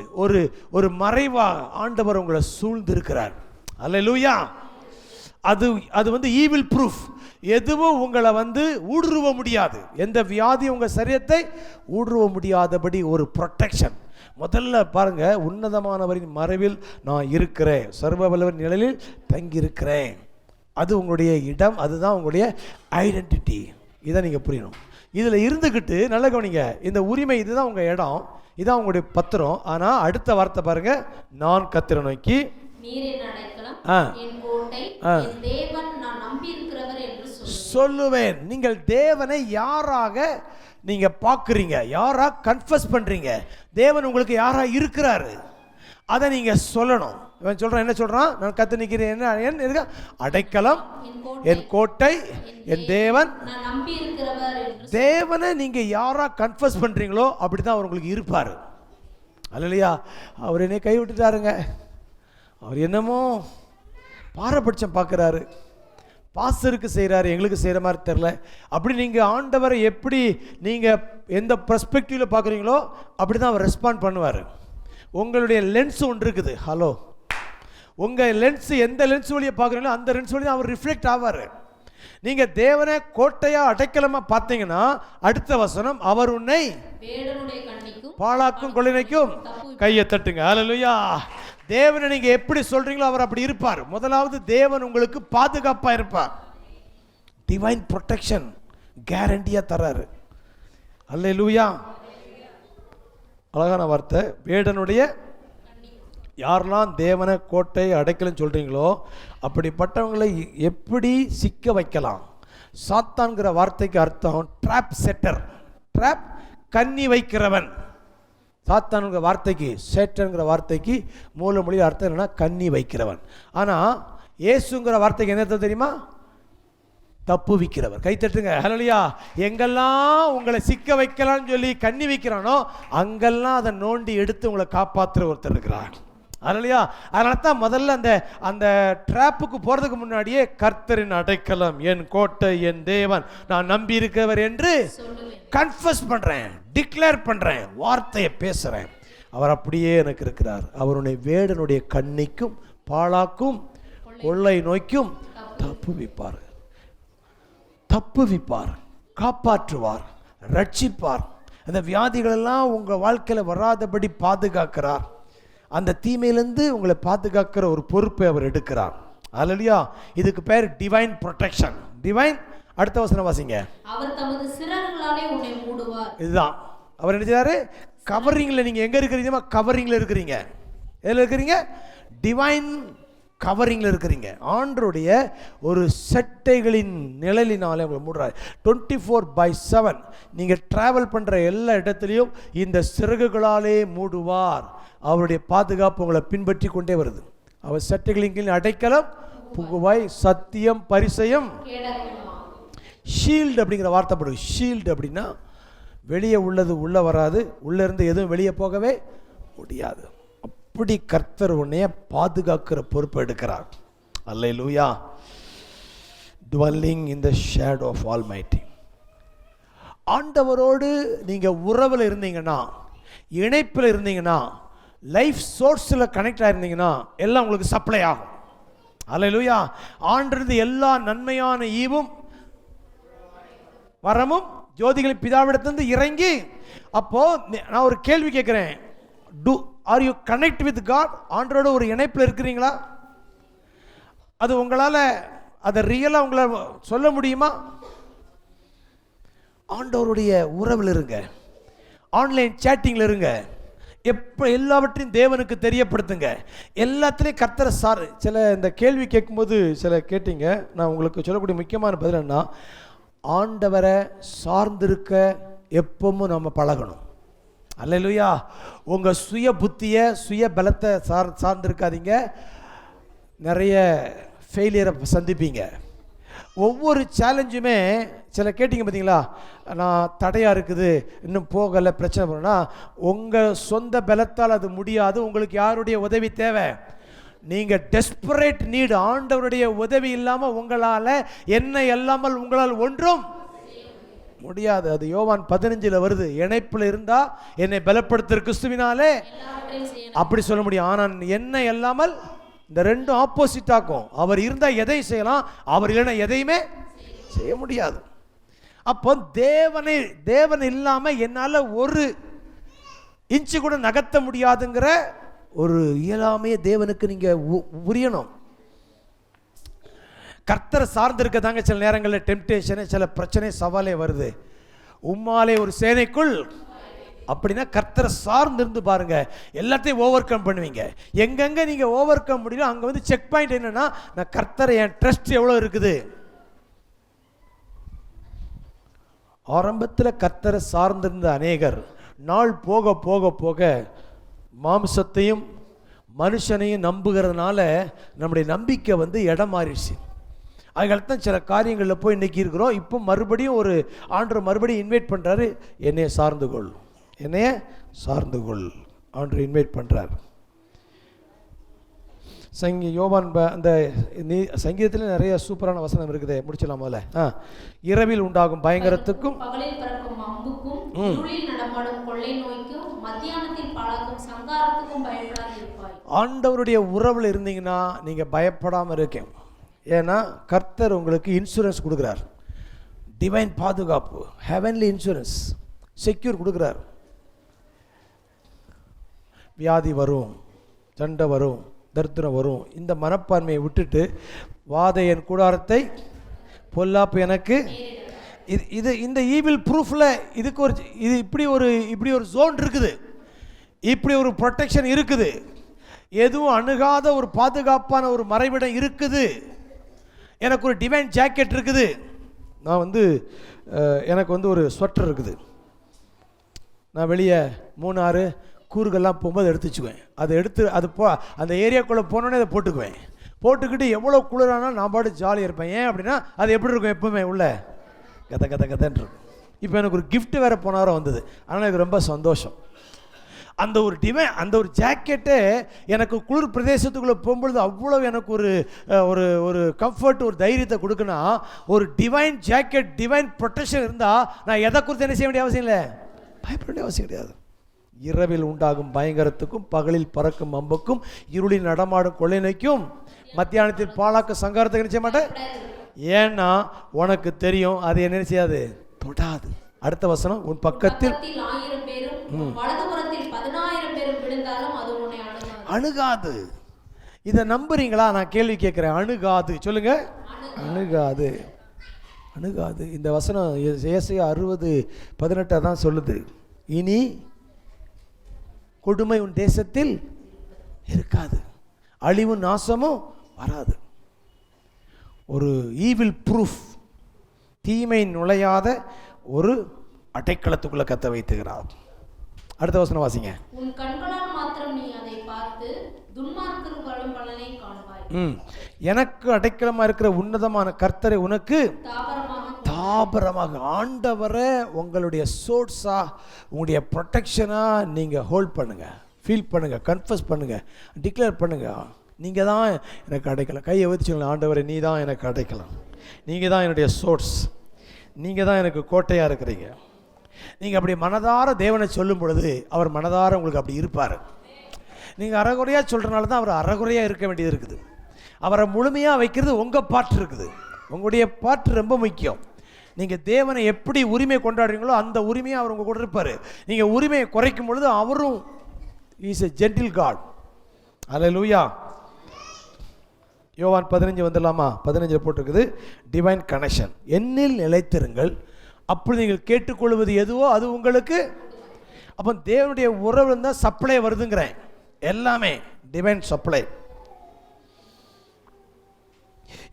ஒரு மறைவா ஆண்டவர் உங்களை சூழ்ந்திருக்கிறார். அல்லேலூயா. அது வந்து ஈவில் ப்ரூஃப். எதுவும் உங்களை ஊடுருவ முடியாது. எந்த வியாதி உங்கள் சரீரத்தை ஊடுருவ முடியாதபடி ஒரு ப்ரொடெக்ஷன். முதல்ல பாருங்க, உன்னதமானவரின் மறைவில் நான் இருக்கிறேன், சர்வ வல்லவரின் நிழலில் தங்கியிருக்கிறேன். அது உங்களுடைய இடம், அதுதான் உங்களுடைய ஐடென்டிட்டி. இதை நீங்கள் புரியணும். இதில் இருந்துக்கிட்டு நல்ல கவனிங்க, இந்த உரிமை இதுதான் உங்கள் இடம், இதுதான் உங்களுடைய பத்திரம். ஆனால் அடுத்த வார்த்தை பாருங்க, நான் கர்த்தரை நோக்கி சொல்லுவேன். நீங்கள் தேவனை யாராக நீங்க பார்க்குறீங்க, யாரா கன்ஃபஸ் பண்றீங்க, தேவன் உங்களுக்கு யாரா இருக்கிறாரு, அதை நீங்க சொல்லணும். இவன் சொல்றான், என்ன சொல்றான்? நான் கர்த்தர் நிற்கிறேன், என்ன அடைக்கலம், என் கோட்டை, என் தேவன். தேவனை நீங்க யாரா கன்ஃபஸ் பண்றீங்களோ அப்படிதான் அவர் உங்களுக்கு இருப்பாரு. அல்லேலூயா. அவர் என்னை கை விட்டுட்டாருங்க, அவர் என்னமோ பாரபட்சம் பார்க்குறாரு, பாஸ்டருக்கு செய்கிறாரு, எங்களுக்கு செய்கிற மாதிரி தெரில. அப்படி நீங்கள் ஆண்டவரை எப்படி நீங்கள் எந்த பெர்ஸ்பெக்டிவில் பார்க்குறீங்களோ அப்படி தான் அவர் ரெஸ்பாண்ட் பண்ணுவார். உங்களுடைய லென்ஸ் ஒன்று இருக்குது. ஹலோ, உங்கள் லென்ஸ் எந்த லென்ஸ் வழியை பார்க்குறீங்களோ அந்த லென்ஸ் வழியாக அவர் ரிஃப்ளெக்ட் ஆவார். நீங்கள் தேவனை கோட்டையாக அடைக்கலமாக பார்த்தீங்கன்னா அடுத்த வசனம், அவர் உன்னை பாழாக்கும் கொள்ளைக்கும் கையை தட்டுங்க. அல்லேலூயா. தேவனை நீங்க எப்படி சொல்றீங்களோ அவர் அப்படி இருப்பார். முதலாவது தேவன் உங்களுக்கு பாதுகாப்பா இருப்பார். டிவைன் ப்ரொடெக்ஷன் கேரண்டியா தர்றாரு. அல்லேலூயா. அழகான வார்த்தை. வேடனுடைய யாரெல்லாம் தேவனை கோட்டை அடைக்கலன்னு சொல்றீங்களோ அப்படிப்பட்டவங்களை எப்படி சிக்க வைக்கலாம். சாத்தான்கிற வார்த்தைக்கு அர்த்தம் ட்ராப் செட்டர். ட்ராப் கண்ணி வைக்கிறவன். சாத்தான்கிற வார்த்தைக்கு, சேட்டன்கிற வார்த்தைக்கு மூல மொழி அர்த்தம் என்னன்னா கண்ணி வைக்கிறவன். ஆனால் இயேசுங்கிற வார்த்தைக்கு என்ன அர்த்தம் தெரியுமா? தப்புவிக்கிறவர். கை தட்டுங்க. ஹல்லேலூயா. எங்கெல்லாம் உங்களை சிக்க வைக்கலாம்னு சொல்லி கண்ணி வைக்கிறானோ அங்கெல்லாம் அதை நோண்டி எடுத்து உங்களை காப்பாற்றுற ஒருத்தர் இருக்கிறார். ஹல்லேலூயா. அதனால தான் முதல்ல அந்த ட்ராப்புக்கு போகிறதுக்கு முன்னாடியே கர்த்தரின் அடைக்கலம், என் கோட்டை, என் தேவன், நான் நம்பி இருக்கவர் என்று கன்ஃபஸ் பண்ணுறேன், டிக்ளேர் பண்ணுறேன், வார்த்தையை பேசுகிறேன். அவர் அப்படியே எனக்கு இருக்கிறார். அவருடைய வேடனுடைய கண்ணிக்கும் பாழாக்கும் கொள்ளை நோய்க்கும் தப்புவிப்பார். தப்புவிப்பார், காப்பாற்றுவார், ரட்சிப்பார். அந்த வியாதிகளெல்லாம் உங்கள் வாழ்க்கையில் வராதபடி பாதுகாக்கிறார். அந்த தீமையிலேருந்து உங்களை பாதுகாக்கிற ஒரு பொறுப்பை அவர் எடுக்கிறார். அல்லேலூயா. இதுக்கு பேர் டிவைன் ப்ரொடெக்ஷன். டிவைன். அடுத்த வசனம் வாசிங்க. அவர் தமது சிறகுகளாலே உன்னை மூடுவார். இதுதான் அவர் என்ன செய்றாரு? கவரிங்கில். நீங்கள் எங்கே இருக்கிறீங்க? கவரிங்கில் இருக்கிறீங்க. எதில் இருக்கிறீங்க? டிவைன் கவரிங்கில் இருக்கிறீங்க. ஆண்டருடைய ஒரு செட்டைகளின் நிழலினாலே உங்களை மூடுறாரு. 24/7 நீங்கள் ட்ராவல் பண்ணுற எல்லா இடத்துலையும் இந்த சிறகுகளாலே மூடுவார். அவருடைய பாதுகாப்பு உங்களை பின்பற்றி கொண்டே வருது. அவர் செட்டைகளின் கீழ் அடைக்கலம் புகுவாய், சத்தியம், பரிசயம். ஷீல்டு அப்படிங்கிற வார்த்தை போடுது. ஷீல்டு அப்படின்னா வெளியே உள்ளது உள்ளே வராது, உள்ளே இருந்து எதுவும் வெளியே போகவே முடியாது. அப்படி கர்த்தர் உன்னைய பாதுகாக்கிற பொறுப்பு எடுக்கிறார். அல்லேலூயா. dwelling in the shadow of Almighty. ஆண்டவரோடு நீங்கள் உறவில் இருந்தீங்கன்னா, இணைப்பில் இருந்தீங்கன்னா, லைஃப் சோர்ஸில் கனெக்ட் ஆகிருந்தீங்கன்னா எல்லாம் உங்களுக்கு சப்ளை ஆகும். அல்லேலூயா. ஆண்டிருந்து எல்லா நன்மையான ஈவும் வரமும் ஜோதிகளின் பிதாவிடத்திலிருந்து இறங்கி. அப்போ நான் ஒரு கேள்வி கேட்குறேன். Are you connect with God? ஆண்டரோட ஒரு இணைப்பில் இருக்கிறீங்களா? அது உங்களால் அதை ரியலாக உங்களால் சொல்ல முடியுமா? ஆண்டவருடைய உறவில் இருங்க, ஆன்லைன் சேட்டிங்கில் இருங்க, எப்போ எல்லாவற்றையும் தேவனுக்கு தெரியப்படுத்துங்க. எல்லாத்துலேயும் கர்த்தரை சில இந்த கேள்வி கேட்கும்போது சில கேட்டீங்க. நான் உங்களுக்கு சொல்லக்கூடிய முக்கியமான பதில் என்ன, ஆண்டவரை சார்ந்திருக்க எப்பவும் நம்ம பழகணும். அல்லேலூயா. உங்கள் சுய புத்தியை, சுய பலத்தை சார்ந்திருக்காதீங்க. நிறைய ஃபெயிலியரை சந்திப்பீங்க. ஒவ்வொரு சேலஞ்சுமே சில கேட்டிங்க பார்த்தீங்களா, நான் தடையாக இருக்குது, இன்னும் போகலை, பிரச்சனை பண்ணா, உங்கள் சொந்த பலத்தால் அது முடியாது. உங்களுக்கு யாருடைய உதவி தேவை? நீங்கள் டெஸ்பரேட் நீடு. ஆண்டவருடைய உதவி இல்லாமல் உங்களால் என்ன இல்லாமல் உங்களால் ஒன்றும் முடியாது. அது யோவான் 15 வருது. இணைப்பில் இருந்தால் என்னை பலப்படுத்துகிற கிறிஸ்துவினாலே அப்படி சொல்ல முடியும். ஆனால் என்ன இல்லாமல் இந்த ரெண்டும் ஆப்போசிட் ஆக்கும். அவர் இருந்தால் எதையும் செய்யலாம், அவர் இல்லைன்னா எதையுமே செய்ய முடியாது. அப்போ தேவன் இல்லாமல் என்னால் ஒரு இன்ச்சு கூட நகர்த்த முடியாதுங்கிற ஒரு இயலாமையே தேவனுக்கு நீங்கள் புரியணும். கர்த்தரை சார்ந்திருக்க தாங்க சில நேரங்களில் டெம்டேஷனு, சில பிரச்சனை, சவாலே வருது. உம்மாலே ஒரு சேனைக்குள் அப்படின்னா கர்த்தரை சார்ந்திருந்து பாருங்க, எல்லாத்தையும் ஓவர் கம் பண்ணுவீங்க. எங்கெங்க நீங்க ஓவர் கம் முடியல அங்க வந்து செக் பாயிண்ட் என்னன்னா, நான் கர்த்தரை, என் ட்ரஸ்ட் எவ்வளவு இருக்குது. ஆரம்பத்தில் கர்த்தரை சார்ந்திருந்த அநேகர் நாள் போக போக போக மாம்சத்தையும் மனுஷனையும் நம்புகிறதுனால நம்முடைய நம்பிக்கை வந்து இடம் மாறிடுச்சு. அதுக்கடுத்தான் சில காரியங்களில் போய் இன்றைக்கி இருக்கிறோம். இப்போ மறுபடியும் ஒரு ஆண்டவர் மறுபடியும் இன்வைட் பண்ணுறாரு, என்னைய சார்ந்து கொள், என்னைய சார்ந்து கொள். ஆண்டவர் இன்வைட் பண்ணுறார். யோவான் அந்த சங்கீதத்தில் நிறைய சூப்பரான வசனம் இருக்குது. முடிச்சலாம் முதல்ல. இரவில் உண்டாகும் பயங்கரத்துக்கும் ஆண்டவருடைய உறவில் இருந்தீங்கன்னா நீங்கள் பயப்படாமல் இருக்கேன். ஏன்னா கர்த்தர் உங்களுக்கு இன்சூரன்ஸ் கொடுக்குறார். டிவைன் பாதுகாப்பு, ஹெவன்லி இன்சூரன்ஸ், செக்யூர் கொடுக்குறார். வியாதி வரும், சண்டை வரும், தரித்திரம் வரும். இந்த மனப்பான்மையை விட்டுட்டு வாதை என் கூடாரத்தை பொல்லாப்பு எனக்கு இது இந்த ஈவில் ப்ரூஃபில் இதுக்கு ஒரு இப்படி ஒரு ஜோன் இருக்குது, இப்படி ஒரு ப்ரொடெக்ஷன் இருக்குது, எதுவும் அணுகாத ஒரு பாதுகாப்பான ஒரு மறைவிடம் இருக்குது, எனக்கு ஒரு டிவைன் ஜாக்கெட் இருக்குது. நான் எனக்கு ஒரு ஸ்வெட்டர் இருக்குது. நான் வெளியே 3-6 கூறுகள்லாம் போகும்போது எடுத்து வச்சுக்குவேன். அதை எடுத்து அந்த ஏரியாக்குள்ளே போனோடனே அதை போட்டுக்குவேன். போட்டுக்கிட்டு எவ்வளோ குளிரானாலும் நான் பாட்டு ஜாலியாக இருப்பேன். ஏன் அப்படின்னா அது எப்படி இருக்கும், எப்பவுமே உள்ள கதன்னு இருக்கும். இப்போ எனக்கு ஒரு கிஃப்ட் வேறு போன வாரம் வந்தது, ஆனால் எனக்கு ரொம்ப சந்தோஷம். அந்த ஒரு ஜாக்கெட்டே எனக்கு குளிர் பிரதேசத்துக்குள்ளே போகும்பொழுது அவ்வளோ எனக்கு ஒரு கம்ஃபர்ட், ஒரு தைரியத்தை கொடுக்குன்னா, ஒரு டிவைன் ஜாக்கெட், டிவைன் ப்ரொடெக்ஷன் இருந்தால் நான் எதை குறித்து என்ன செய்ய வேண்டிய அவசியம் இல்லை, பயப்பட வேண்டிய அவசியம் கிடையாது. இரவில் உண்டாகும் பயங்கரத்துக்கும் பகலில் பறக்கும் அம்புக்கும் இருளில் நடமாடும் கொள்ளை நோய்க்கும் மத்தியானத்தில் பாழாக்க சங்காரத்துக்கு நிச்சய மாட்டேன். ஏன்னா உனக்கு தெரியும் அது என்ன செய்யாது, தொடாது. அடுத்த வசனம், உன் பக்கத்தில் 1000 பேரும் வலதுபுறத்தில் 10000 பேரும் விழுந்தாலும் அது உன்னை அணுகாது. இதை நம்புறீங்களா? நான் கேள்வி கேட்கிறேன். அணுகாது சொல்லுங்க. அணுகாது. இந்த வசனம் ஏசாயா 60:18 தான் சொல்லுது. இனி கொடுமை உன் தேசத்தில் இருக்காது, அழிவும் நாசமும் வராது. ஒரு ஈவில் ப்ரூஃப், தீமை நுழையாத ஒரு அடைக்கலத்துக்குள்ள கத்த வைத்துகிறார். அடுத்த வசனம் வாசிங்க. உன் கண்களால் மாத்திரம் நீ அதை பார்த்து துன்மார்க்கர் படும் பலனை காண்பாய். எனக்கு அடைக்கலமா இருக்கிற உன்னதமான கர்த்தரை உனக்கு தாபரமாக, ஆண்டவரை உங்களுடைய சோர்ஸா, உங்களுடைய ப்ரொடெக்ஷனா நீங்க ஹோல்ட் பண்ணுங்க, ஃபீல் பண்ணுங்க, கன்ஃபஸ் பண்ணுங்க, டிக்ளேர் பண்ணுங்க. நீங்க தான் எனக்கு அடைக்கலாம். கையை வச்சு சொல்லுங்க, ஆண்டவரை நீ தான் எனக்கு அடைக்கலாம், நீங்க தான் என்னுடைய சோர்ஸ், நீங்க தான் எனக்கு கோட்டையா இருக்கிறீங்க. நீங்க அப்படி மனதார தேவனை சொல்லும் பொழுது அவர் மனதார உங்களுக்கு அப்படி இருப்பார். நீங்க அறகுறையா சொல்றதுனால தான் அவர் அறகுறையா இருக்க வேண்டியது இருக்குது. அவரை முழுமையா வைக்கிறது உங்க பாட்டு இருக்குது. உங்களுடைய பாட்டு ரொம்ப முக்கியம். நீங்க தேவனை எப்படி உரிமை கொண்டாடுறீங்களோ அந்த உரிமையை அவர் உங்க கூட இருப்பாரு. நீங்க உரிமையை குறைக்கும் பொழுது அவரும் இஸ் எ ஜென்டில் காட். அல்லேலூயா. யோவான் 15 வந்துடலாமா? 15 போட்டிருக்குது, டிவைன் கனெக்ஷன். என்னில் நிலைத்திருங்கள், அப்படி நீங்கள் கேட்டுக்கொள்வது எதுவோ அது உங்களுக்கு. அப்போ தேவனுடைய உறவு தான் சப்ளை வருதுங்கிறேன். எல்லாமே டிவைன் சப்ளை.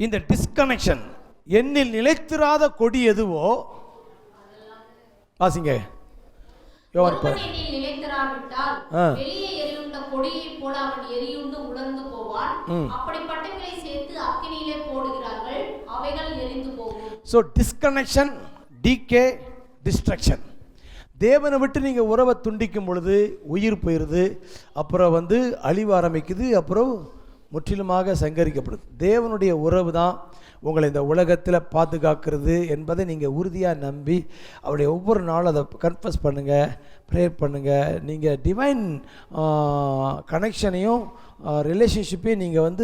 இந்த டிஸ்கனெக்ஷன், என்னில் நிலைத்திராத கொடி எதுவோ வாசிங்க. யோவான் நிலைத்திராவிட்டால் வெளியே எரியுண்ட கொடியைப் போல அவன் எரியுண்டு உலர்ந்து போவான். அப்படிப்பட்டவைகளை சேர்த்து அக்கினியிலே போடுகிறார்கள், அவைகள் எரிந்து போகும். So disconnection, decay, destruction. தேவனை விட்டு நீங்கள் உறவை துண்டிக்கும் பொழுது உயிர் போயிடுது, அப்புறம் அழிவு ஆரம்பிக்குது, அப்புறம் முற்றிலுமாக சங்கரிக்கப்படுது. தேவனுடைய உறவு தான் உங்களை இந்த உலகத்தில் பாதுகாக்கிறது என்பதை நீங்கள் உறுதியாக நம்பி அவருடைய ஒவ்வொரு நாளும் அதை கன்ஃபஸ் பண்ணுங்கள், ப்ரேயர் பண்ணுங்கள். நீங்கள் டிவைன் கனெக்ஷனையும் ரிலேஷன்ஷிப்பையும் நீங்கள்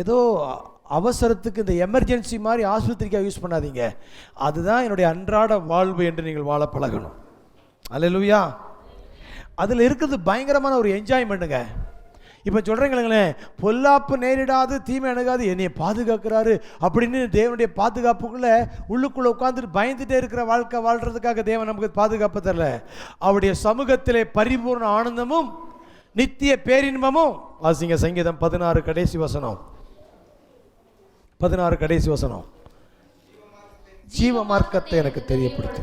ஏதோ அவசரத்துக்கு இந்த எமர்ஜென்சி மாதிரி ஆஸ்பத்திரிக்காக யூஸ் பண்ணாதீங்க. அதுதான் என்னுடைய அன்றாட வாழ்வு என்று நீங்கள் வாழ பழகணும். அல்லேலூயா. அதில் இருக்கிறது பயங்கரமான ஒரு என்ஜாய்மெண்ட்டுங்க. இப்போ சொல்கிறீங்களேன், பொல்லாப்பு நேரிடாது, தீமை அணுகாது, என்னையை பாதுகாக்கிறாரு அப்படின்னு தேவனுடைய பாதுகாப்புக்குள்ளே உள்ளுக்குள்ளே உட்காந்துட்டு பயந்துட்டே இருக்கிற வாழ்க்கை வாழ்கிறதுக்காக தேவன் நமக்கு பாதுகாப்பு தரல. அவருடைய சமூகத்திலே பரிபூர்ண ஆனந்தமும் நித்திய பேரின்பமும். வாசிங்க சங்கீதம் 16 கடைசி வசனம். 16 கடைசி வசனம். ஜீவ மார்க்கத்தை எனக்கு தெரியப்படுத்து.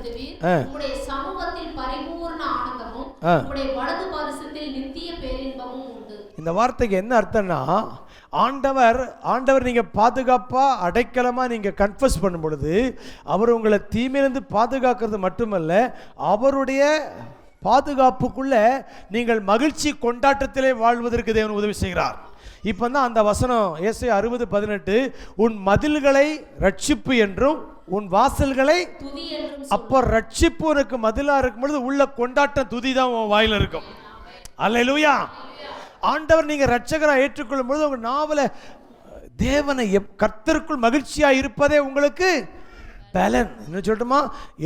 இந்த வார்த்தைக்கு என்ன அர்த்தம்னா, ஆண்டவர் நீங்க பாதுகாப்பா அடைக்கலமா நீங்க கன்ஃபஸ் பண்ணும் பொழுது அவர் உங்களை தீமையிலிருந்து பாதுகாக்கிறது மட்டுமல்ல, அவருடைய பாதுகாப்புக்குள்ள நீங்கள் மகிழ்ச்சி கொண்டாட்டத்திலே வாழ்வதற்கு தேவன் உதவி செய்கிறார். இப்போ தான் அந்த வசனம் ஏசாயா 60:18, உன் மதில்களை ரட்சிப்பு என்றும் உன் வாசல்களை துதி என்றும். அப்போ ரட்சிப்பு உனக்கு மதிலா இருக்கும் பொழுது உள்ள கொண்டாட்டம், துதி தான் உன் வாயில இருக்கும். அல்லேலூயா. ஆண்டவர் நீங்க ரட்சகரா ஏற்றுக்கொள்ளும் பொழுது உங்க நாவல தேவனை கர்த்தருக்குள் மகிழ்ச்சியா இருப்பதே உங்களுக்கு பலன். என்ன சொல்லட்டுமா,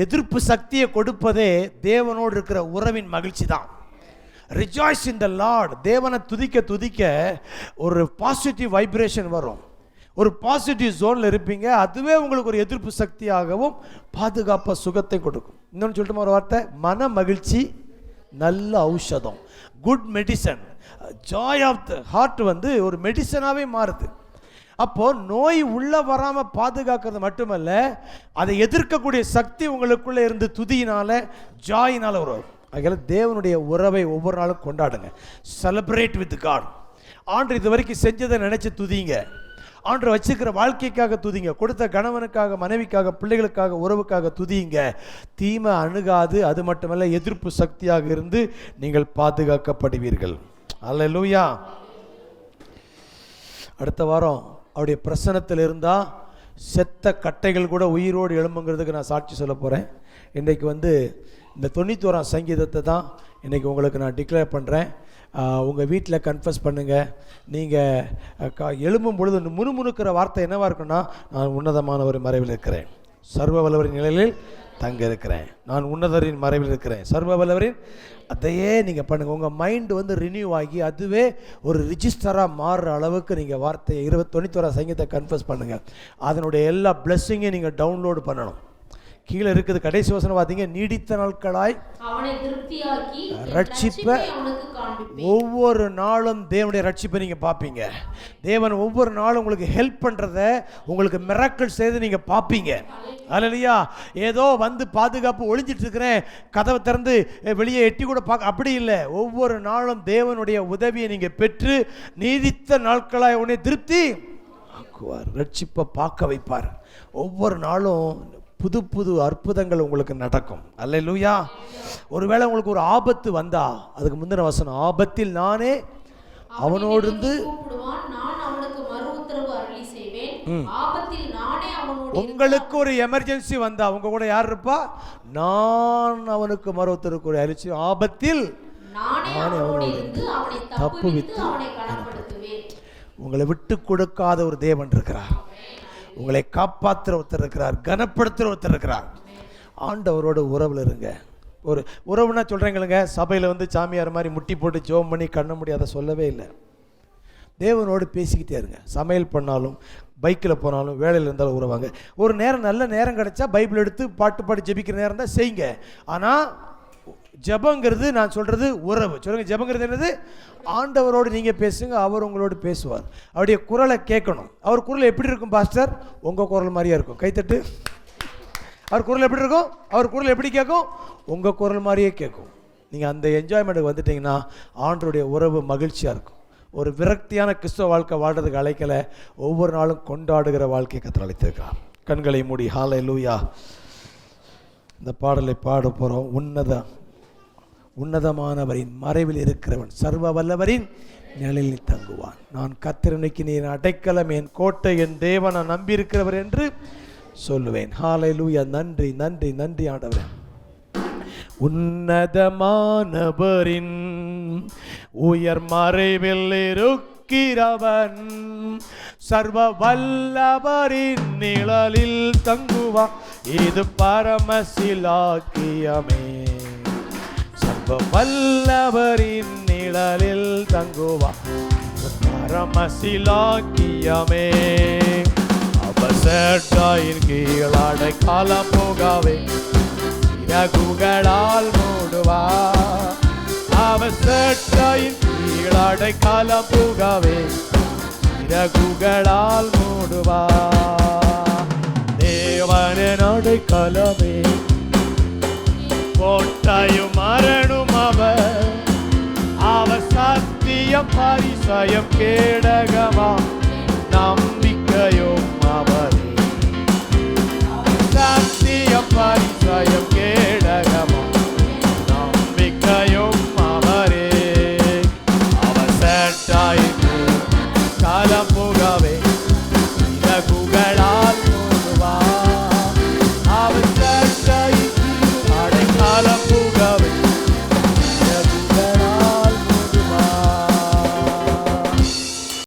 எதிர்ப்பு சக்தியை கொடுப்பதே தேவனோடு இருக்கிற உறவின் மகிழ்ச்சி தான். ரிஜாய்ஸ் இன் த லார்ட். தேவனை துதிக்க துதிக்க ஒரு பாசிட்டிவ் வைப்ரேஷன் வரும், ஒரு பாசிட்டிவ் ஜோனில் இருப்பீங்க. அதுவே உங்களுக்கு ஒரு எதிர்ப்பு சக்தியாகவும் பாதுகாப்பாக சுகத்தை கொடுக்கும். இன்னொன்று சொல்லிட்டு ஒரு வார்த்தை, மன மகிழ்ச்சி நல்ல ஔஷதம், good medicine. Joy of the heart ஒரு மெடிசனாகவே மாறுது. அப்போது நோய் உள்ளே வராமல் பாதுகாக்கிறது மட்டுமல்ல, அதை எதிர்க்கக்கூடிய சக்தி உங்களுக்குள்ளே இருந்து துதியினால் ஜாயினால் வரும். அதனால தேவனுடைய உறவை ஒவ்வொரு நாளும் கொண்டாடுங்க. Celebrate with God. ஆண்டு இது வரைக்கும் செஞ்சதை நினச்சி துதிங்க. ஆண்டு வச்சுக்கிற வாழ்க்கைக்காக துதிங்க. கொடுத்த கணவனுக்காக, மனைவிக்காக, பிள்ளைகளுக்காக, உறவுக்காக துதிங்க. தீமை அணுகாது. அது மட்டுமல்ல, எதிர்ப்பு சக்தியாக இருந்து நீங்கள் பாதுகாக்கப்படுவீர்கள். அல்லேலூயா. அடுத்த வாரம் அவருடைய பிரசன்னத்தில் இருந்தால் செத்த கட்டைகள் கூட உயிரோடு எழும்புங்கிறதுக்கு நான் சாட்சி சொல்ல போகிறேன். இன்றைக்கு இந்த 91ஆம் சங்கீதத்தை தான் இன்றைக்கி உங்களுக்கு நான் டிக்ளேர் பண்ணுறேன். உங்கள் வீட்டில் கன்ஃபஸ் பண்ணுங்கள். நீங்கள் எழும்பும் பொழுது முணுமுணுக்கிற வார்த்தை என்னவாக இருக்குன்னா, நான் உன்னதமான ஒரு மறைவில் இருக்கிறேன், சர்வ வல்லவரின் நிழலில் தங்க இருக்கிறேன், நான் உன்னதரின் மறைவில் இருக்கிறேன், சர்வ வல்லவரின். அதையே நீங்கள் பண்ணுங்கள். உங்கள் மைண்டு ரினியூ ஆகி அதுவே ஒரு ரிஜிஸ்டராக மாறுற அளவுக்கு நீங்கள் வார்த்தையை 91ஆம் சங்கீதத்தை கன்ஃபஸ் பண்ணுங்கள். அதனுடைய எல்லா பிளெஸ்ஸிங்கையும் நீங்கள் டவுன்லோடு பண்ணணும். கீழே இருக்குது கடைசி வசனம் பார்த்தீங்க, நீடித்த நாட்களாய் ரட்சிப்பை. ஒவ்வொரு நாளும் தேவனுடைய ரட்சிப்பை நீங்கள் பார்ப்பீங்க. தேவன் ஒவ்வொரு நாளும் உங்களுக்கு ஹெல்ப் பண்ணுறத, உங்களுக்கு மிராக்கிள் செய்து நீங்கள் பார்ப்பீங்க. அல்லேலூயா. ஏதோ பாதுகாப்பு ஒளிஞ்சிட்டு இருக்கிறேன், கதவை திறந்து வெளியே எட்டி கூட பார்க்க, அப்படி இல்லை. ஒவ்வொரு நாளும் தேவனுடைய உதவியை நீங்கள் பெற்று நீடித்த நாட்களாய் உன்னை திருப்தி ஆக்குவார், ரட்சிப்பை பார்க்க வைப்பார். ஒவ்வொரு நாளும் புது புது அற்புதங்கள் உங்களுக்கு நடக்கும். அல்லேலூயா. ஒருவேளை உங்களுக்கு ஒரு ஆபத்து வந்தா, அதுக்கு முந்தின வசனம், ஆபத்தில் நானே அவனோடு இருந்து. உங்களுக்கு ஒரு எமர்ஜென்சி வந்தா உங்க கூட யார் இருப்பா? நான் அவனுக்கு மறு உத்தரவு அழிச்சு, ஆபத்தில் நானே அவனோடு இருந்து தப்பு வித்து உங்களை விட்டு கொடுக்காத ஒரு தேவன் இருக்கிறார். உங்களை காப்பாற்றுற ஒருத்தர் இருக்கிறார், கனப்படுத்துகிற ஒருத்தர் இருக்கிறார். ஆண்டவரோட உறவில் இருங்க. ஒரு உறவுனா சொல்கிறீங்களுங்க, சபையில் சாமியார் மாதிரி முட்டி போட்டு ஜோம் பண்ணி கண்ண முடியாத சொல்லவே இல்லை. தேவனோடு பேசிக்கிட்டே இருங்க. சமையல் பண்ணாலும், பைக்கில் போனாலும், வேலையில் இருந்தாலும் உறவாங்க. ஒரு நேரம் நல்ல நேரம் கிடைச்சா பைபிள் எடுத்து பாட்டு பாடி ஜெபிக்கிற நேரம் தான் செய்யுங்க. ஆனால் ஜெபங்கிறது, நான் சொல்கிறது உறவு. சொல்லுங்கள், ஜெபங்கிறது என்னது? ஆண்டவரோடு நீங்கள் பேசுங்க, அவர் உங்களோடு பேசுவார். அவருடைய குரலை கேட்கணும். அவர் குரல் எப்படி இருக்கும் பாஸ்டர்? உங்கள் குரல் மாதிரியா இருக்கும். கைத்தட்டு. அவர் குரல் எப்படி இருக்கும்? அவர் குரல் எப்படி கேட்கும்? உங்கள் குரல் மாதிரியே கேட்கும். நீங்கள் அந்த என்ஜாய்மெண்ட்டுக்கு வந்துட்டிங்கன்னா ஆண்டவருடைய உறவு மகிழ்ச்சியாக இருக்கும். ஒரு விரக்தியான கிறிஸ்தவ வாழ்க்கை வாழ்றதுக்கு அழைக்கலை, ஒவ்வொரு நாளும் கொண்டாடுகிற வாழ்க்கையை கர்த்தர் அழைத்திருக்கிறார். கண்களை மூடி ஹல்லேலூயா இந்த பாடலை பாட போகிறோம். உன்னதமானவரின் மறைவில் இருக்கிறவன் சர்வ வல்லவரின் நிழலில் தங்குவான். நான் கர்த்தருக்கு நீர் அடைக்கலம், என் கோட்டை, என் தேவனை நம்பியிருக்கிறவர் என்று சொல்லுவேன். ஹல்லேலூயா. நன்றி நன்றி நன்றி ஆண்டவரே. உன்னதமானவரின் உயர் மறைவில் இருக்கிறவன் சர்வ வல்லவரின் நிழலில் தங்குவான். இது பரமசிலாக்கியமே. சர்வ வல்லவரின் நிழலில் தங்குவான், பரமசிலாக்கியமே. அவசட்டாயின் கீழ் அடைக்கலம் போகாவே, இறகுகளால் மூடுவா. அவசட்டாயின் கீழ் அடைக்கலம் போகாவே, இறகுகளால் மூடுவா. தேவனின் அடைக்கலமே, கோட்டையும் மரணும் அவர். அவர் சத்தியம் பரிசயம் கேடகமா.